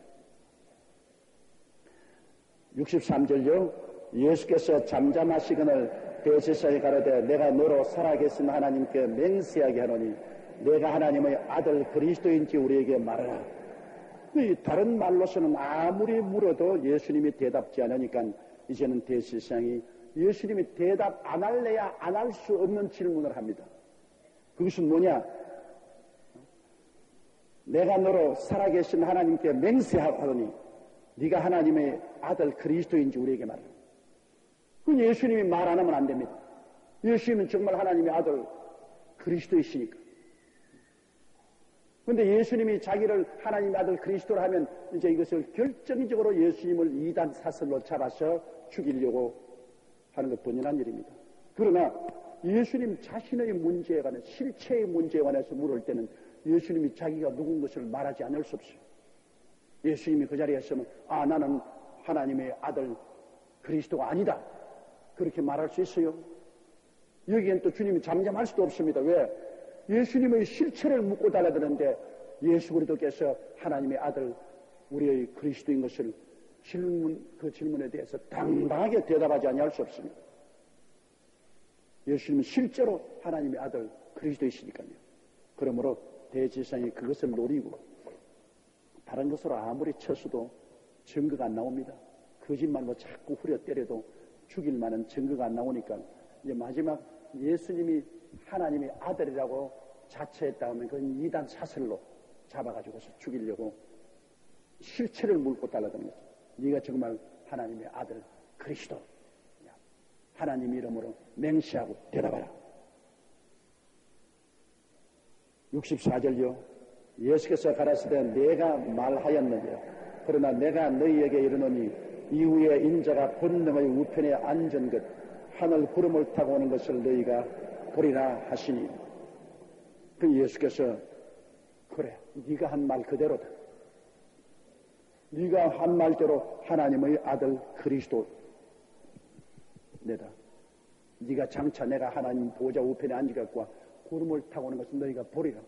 63절요. 예수께서 잠잠하시거늘 대제사장이 가로되 내가 너로 살아계신 하나님께 맹세하게 하노니 내가 하나님의 아들 그리스도인지 우리에게 말하라. 다른 말로서는 아무리 물어도 예수님이 대답지 않으니까 이제는 대제사장이 예수님이 대답 안 할래야 안 할 수 없는 질문을 합니다. 그것은 뭐냐? 내가 너로 살아계신 하나님께 맹세하노니 네가 하나님의 아들 그리스도인지 우리에게 말하라. 그 예수님이 말 안 하면 안 됩니다. 예수님은 정말 하나님의 아들 그리스도이시니까. 그런데 예수님이 자기를 하나님의 아들 그리스도로 하면 이제 이것을 결정적으로 예수님을 이단 사슬로 잡아서 죽이려고 하는 것 뻔연한 일입니다. 그러나 예수님 자신의 문제에 관해 실체의 문제에 관해서 물을 때는 예수님이 자기가 누군 것을 말하지 않을 수 없어요. 예수님이 그 자리에 있으면 나는 하나님의 아들 그리스도가 아니다. 그렇게 말할 수 있어요. 여기엔 또 주님이 잠잠할 수도 없습니다. 왜? 예수님의 실체를 묻고 달라드는데 예수 그리스도께서 하나님의 아들 우리의 그리스도인 것을 그 질문에 대해서 당당하게 대답하지 아니할 수 없습니다. 예수님은 실제로 하나님의 아들 그리스도이시니까요. 그러므로 대제사장이 그것을 노리고 다른 것으로 아무리 쳤어도 증거가 안 나옵니다. 거짓말로 자꾸 후려 때려도 죽일 만한 증거가 안 나오니까 이제 마지막 예수님이 하나님의 아들이라고 자처했다 하면 그건 이단 사슬로 잡아가지고서 죽이려고 실체를 물고 달라드는 거죠. 네가 정말 하나님의 아들 그리스도 하나님 이름으로 맹세하고 대답하라. 64절요. 예수께서 가라사대 내가 말하였느냐 그러나 내가 너희에게 이르노니 이후에 인자가 권능의 우편에 앉은 것 하늘 구름을 타고 오는 것을 너희가 보리라 하시니 그 예수께서 그래 네가 한 말 그대로다. 네가 한 말대로 하나님의 아들 그리스도 내다. 네가 장차 내가 하나님 보좌 우편에 앉아갖고 구름을 타고 오는 것을 너희가 보리라.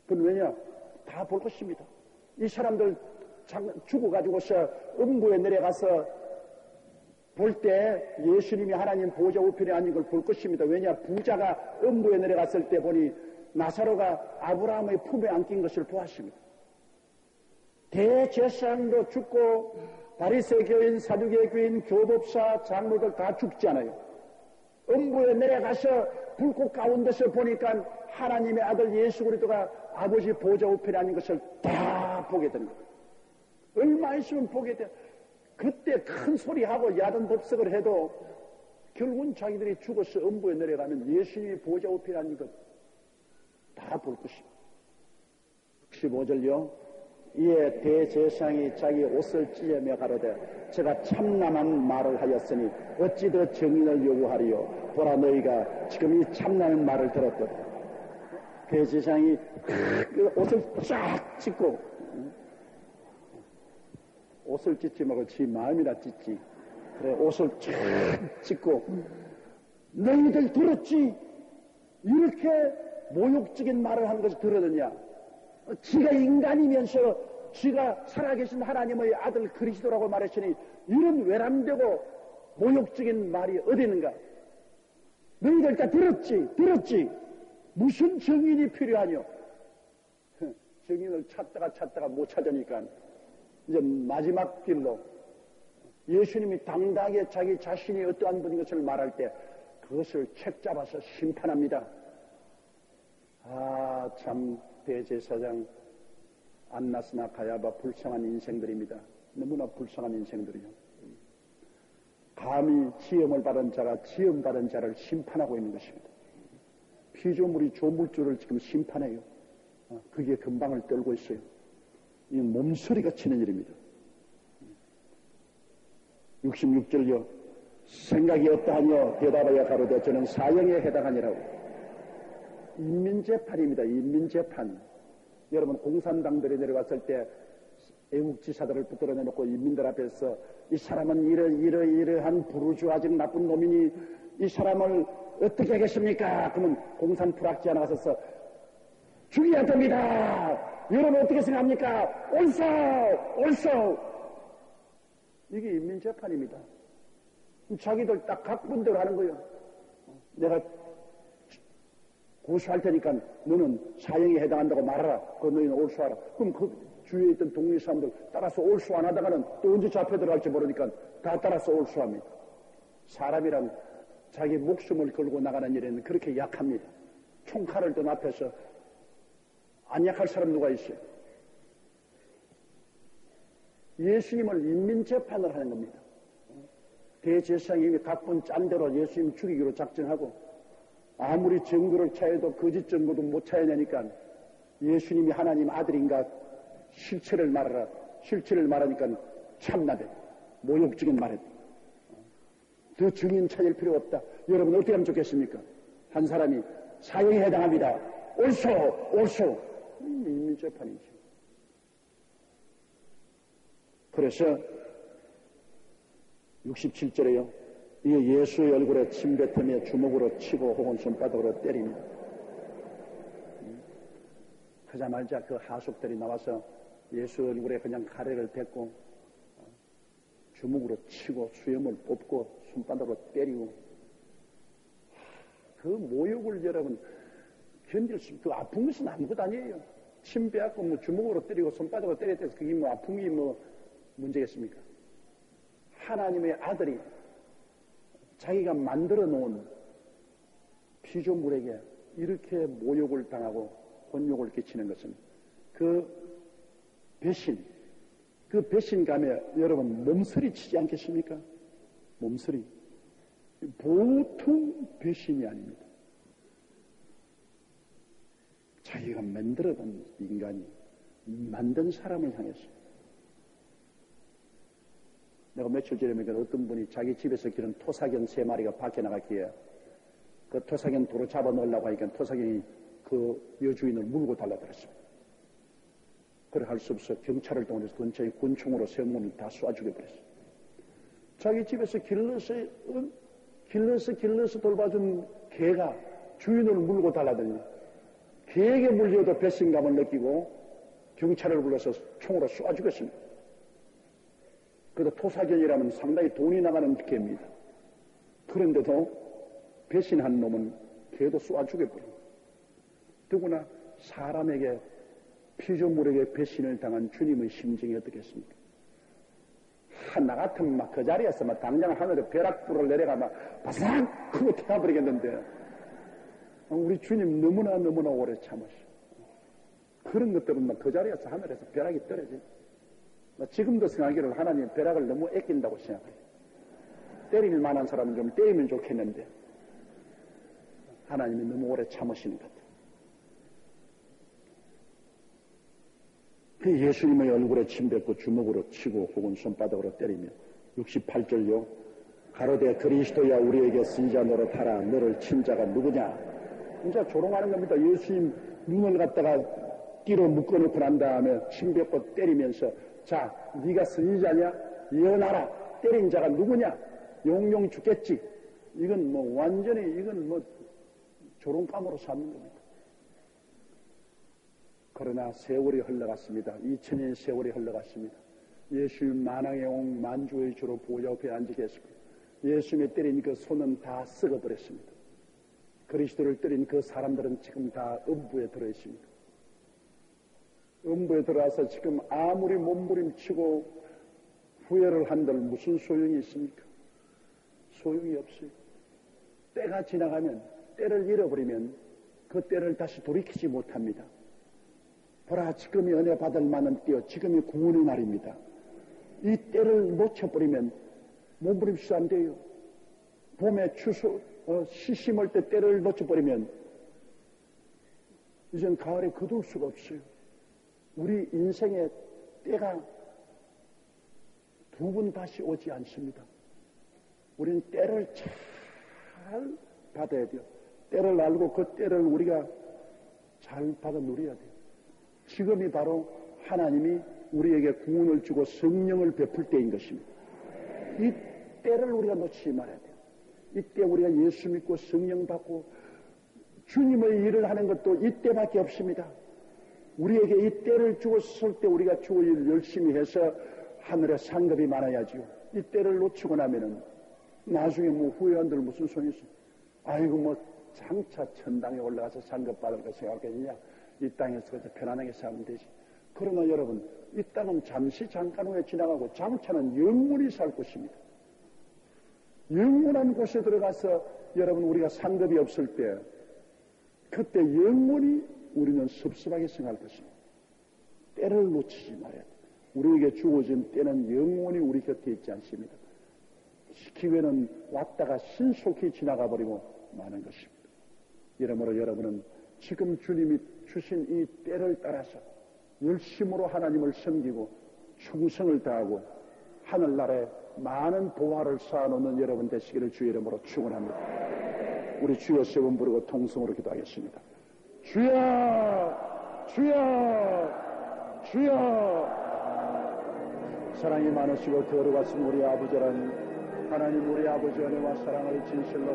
그건 왜냐? 다 볼 것입니다. 이 사람들 죽어가지고서 음부에 내려가서 볼 때 예수님이 하나님 보좌 우편에 앉은 걸 볼 것입니다. 왜냐? 부자가 음부에 내려갔을 때 보니 나사로가 아브라함의 품에 안긴 것을 보았습니다. 대제사장도 죽고 바리새 교인, 사두개 교인, 교법사, 장로들 다 죽지 않아요. 음부에 내려가서 불꽃 가운데서 보니까 하나님의 아들 예수 그리스도가 아버지 보좌 우편에 앉은 것을 다 보게 된 거예요. 얼마 있으면 보게 돼. 그때 큰 소리하고 야단 법석을 해도 결국은 자기들이 죽어서 음부에 내려가면 예수님이 보좌 우편에 앉은 것 다 볼 것입니다. 15절요. 이에 대제사장이 자기 옷을 찢으며 가로되 제가 참남한 말을 하였으니 어찌 더 증인을 요구하리요. 보라 너희가 지금 이 참남한 말을 들었거든. 대제사장이 그 옷을 쫙 찢고, 옷을 찢지 말고 지 마음이나 찢지. 그래 옷을 쫙 찢고 너희들 들었지? 이렇게 모욕적인 말을 하는 것을 들었느냐? 지가 인간이면서 지가 살아계신 하나님의 아들 그리스도라고 말했으니 이런 외람되고 모욕적인 말이 어디 있는가? 너희들 다 들었지? 무슨 증인이 필요하뇨? 증인을 찾다가 못 찾으니까 이제 마지막 길로 예수님이 당당하게 자기 자신이 어떠한 분인 것을 말할 때 그것을 책 잡아서 심판합니다. 참 대제사장 안나스나 가야바 불쌍한 인생들입니다. 너무나 불쌍한 인생들이요. 감히 지음을 받은 자가 지음 받은 자를 심판하고 있는 것입니다. 피조물이 조물주를 지금 심판해요. 그게 금방을 떨고 있어요. 이 몸소리가 치는 일입니다. 66절요. 생각이 어떠하뇨? 대답하여 가로되 저는 사형에 해당하니라고. 인민재판입니다. 인민재판. 여러분 공산당들이 내려왔을 때 애국지사들을 붙들어 내놓고 인민들 앞에서 이 사람은 이러한 부르주아직 나쁜 놈이니 이 사람을 어떻게 하겠습니까? 그러면 공산 불악지 하나 가서 죽여야 됩니다. 여러분 어떻게 생각합니까? 옳소. 이게 인민재판입니다. 자기들 딱 각본대로 하는 거예요. 내가 고소할 테니까 너는 사형에 해당한다고 말하라. 그 너희는 옳소하라. 그럼 그 주위에 있던 독립 사람들 따라서 옳소 안 하다가는 또 언제 잡혀 들어갈지 모르니까 다 따라서 옳소합니다. 사람이란 자기 목숨을 걸고 나가는 일에는 그렇게 약합니다. 총칼을 든 앞에서 안 약할 사람 누가 있어요? 예수님을 인민재판을 하는 겁니다. 대제사장이 각본 짠 대로 예수님 죽이기로 작정하고 아무리 증거를 찾아도 거짓 증거도 못 찾아내니까 예수님이 하나님 아들인가 실체를 말하라. 실체를 말하니까 참나대. 모욕적인 말했다. 더 증인 찾을 필요 없다. 여러분 어떻게 하면 좋겠습니까? 한 사람이 사형에 해당합니다. 옳소. 인민재판이지. 그래서 67절에요. 이 예수의 얼굴에 침뱉으며 주먹으로 치고 혹은 손바닥으로 때립니다. 그자마자 그 하숙들이 나와서 예수 얼굴에 그냥 가래를 뱉고 주먹으로 치고 수염을 뽑고 손바닥으로 때리고 그 모욕을 여러분 견딜 수, 그 아픈 것은 아무것도 아니에요. 침 빼앗고 뭐 주먹으로 때리고 손바닥으로 때렸다 해서 그게 뭐 아픔이 뭐 문제겠습니까? 하나님의 아들이 자기가 만들어 놓은 피조물에게 이렇게 모욕을 당하고 곤욕을 끼치는 것은 그 배신감에 여러분 몸서리 치지 않겠습니까? 몸서리. 보통 배신이 아닙니다. 자기가 만들어둔 인간이 만든 사람을 향해서 내가 며칠 전에 보니까 어떤 분이 자기 집에서 기른 토사견 3마리가 밖에 나갔기에 그 토사견 도로 잡아 넣으려고 하니까 토사견이 그 여주인을 물고 달라들었습니다. 그래 할 수 없어 경찰을 동원해서 근처에 군총으로 세몸을 다 쏴 죽여버렸어요. 자기 집에서 길러서 돌봐준 개가 주인을 물고 달라들니 개에게 물려도 배신감을 느끼고 경찰을 불러서 총으로 쏴 죽였습니다. 그래도 토사견이라면 상당히 돈이 나가는 개입니다. 그런데도 배신한 놈은 개도 쏘아 죽여버립니다. 더구나 사람에게 피조물에게 배신을 당한 주님의 심정이 어떻겠습니까? 나 같으면 막 그 자리에서 막 당장 하늘에 벼락불을 내려가 막 바삭 크고 태워버리겠는데, 우리 주님 너무나 오래 참으셔. 그런 것들은 막 그 자리에서 하늘에서 벼락이 떨어져. 지금도 생각하기를 하나님 벼락을 너무 아낀다고 생각해요. 때릴 만한 사람은 좀 때리면 좋겠는데, 하나님이 너무 오래 참으시는 것 같아요. 예수님의 얼굴에 침 뱉고 주먹으로 치고 혹은 손바닥으로 때리며 68절요. 가로되 그리스도야 우리에게 선지자 노릇하라. 너를 친 자가 누구냐. 진짜 조롱하는 겁니다. 예수님 눈을 갖다가 띠로 묶어놓고 난 다음에 침 뱉고 때리면서 자 네가 선지자냐 예언하라. 때린 자가 누구냐. 용용 죽겠지. 이건 뭐 완전히 이건 뭐 조롱감으로 삼는 겁니다. 그러나 세월이 흘러갔습니다. 2000년 세월이 흘러갔습니다. 예수님 만왕의 王만주의 주로 보좌 옆에 앉아 계시고 예수님이 때린 그 손은 다 썩어버렸습니다. 그리스도를 때린 그 사람들은 지금 다 음부에 들어 있습니다. 음부에 들어와서 지금 아무리 몸부림치고 후회를 한들 무슨 소용이 있습니까? 소용이 없어요. 때가 지나가면 때를 잃어버리면 그 때를 다시 돌이키지 못합니다. 보라 지금이 은혜 받을 만한 때요. 지금이 구원의 날입니다. 이 때를 놓쳐버리면 몸부림치도 안 돼요. 봄에 씨 심을 때 때를 놓쳐버리면 이젠 가을에 거둘 수가 없어요. 우리 인생의 때가 두 번 다시 오지 않습니다. 우리는 때를 잘 받아야 돼요. 때를 알고 그 때를 우리가 잘 받아 누려야 돼요. 지금이 바로 하나님이 우리에게 구원을 주고 성령을 베풀 때인 것입니다. 이 때를 우리가 놓치지 말아야 돼요. 이때 우리가 예수 믿고 성령 받고 주님의 일을 하는 것도 이때밖에 없습니다. 우리에게 이 때를 주었을 때 우리가 주 일 열심히 해서 하늘에 상급이 많아야지요. 이 때를 놓치고 나면은 나중에 뭐 후회한들 무슨 소용이 있어. 아이고 뭐 장차 천당에 올라가서 상급 받을 거 생각하겠냐. 이 땅에서 그저 편안하게 살면 되지. 그러나 여러분, 이 땅은 잠시 잠깐 후에 지나가고 장차는 영원히 살 곳입니다. 영원한 곳에 들어가서 여러분 우리가 상급이 없을 때 그때 영원히 우리는 섭섭하게 생각할 것입니다. 때를 놓치지 말아야 돼요. 우리에게 주어진 때는 영원히 우리 곁에 있지 않습니다. 기회는 왔다가 신속히 지나가 버리고 마는 것입니다. 이러므로 여러분은 지금 주님이 주신 이 때를 따라서 열심으로 하나님을 섬기고 충성을 다하고 하늘나라에 많은 보화를 쌓아놓는 여러분 되시기를 주의 이름으로 축원합니다. 우리 주여 세 번 부르고 통성으로 기도하겠습니다. 주여 주여 주여. 사랑이 많으시고 거룩하신 우리 아버지라는 하나님, 우리 아버지 은혜와 사랑을 진실로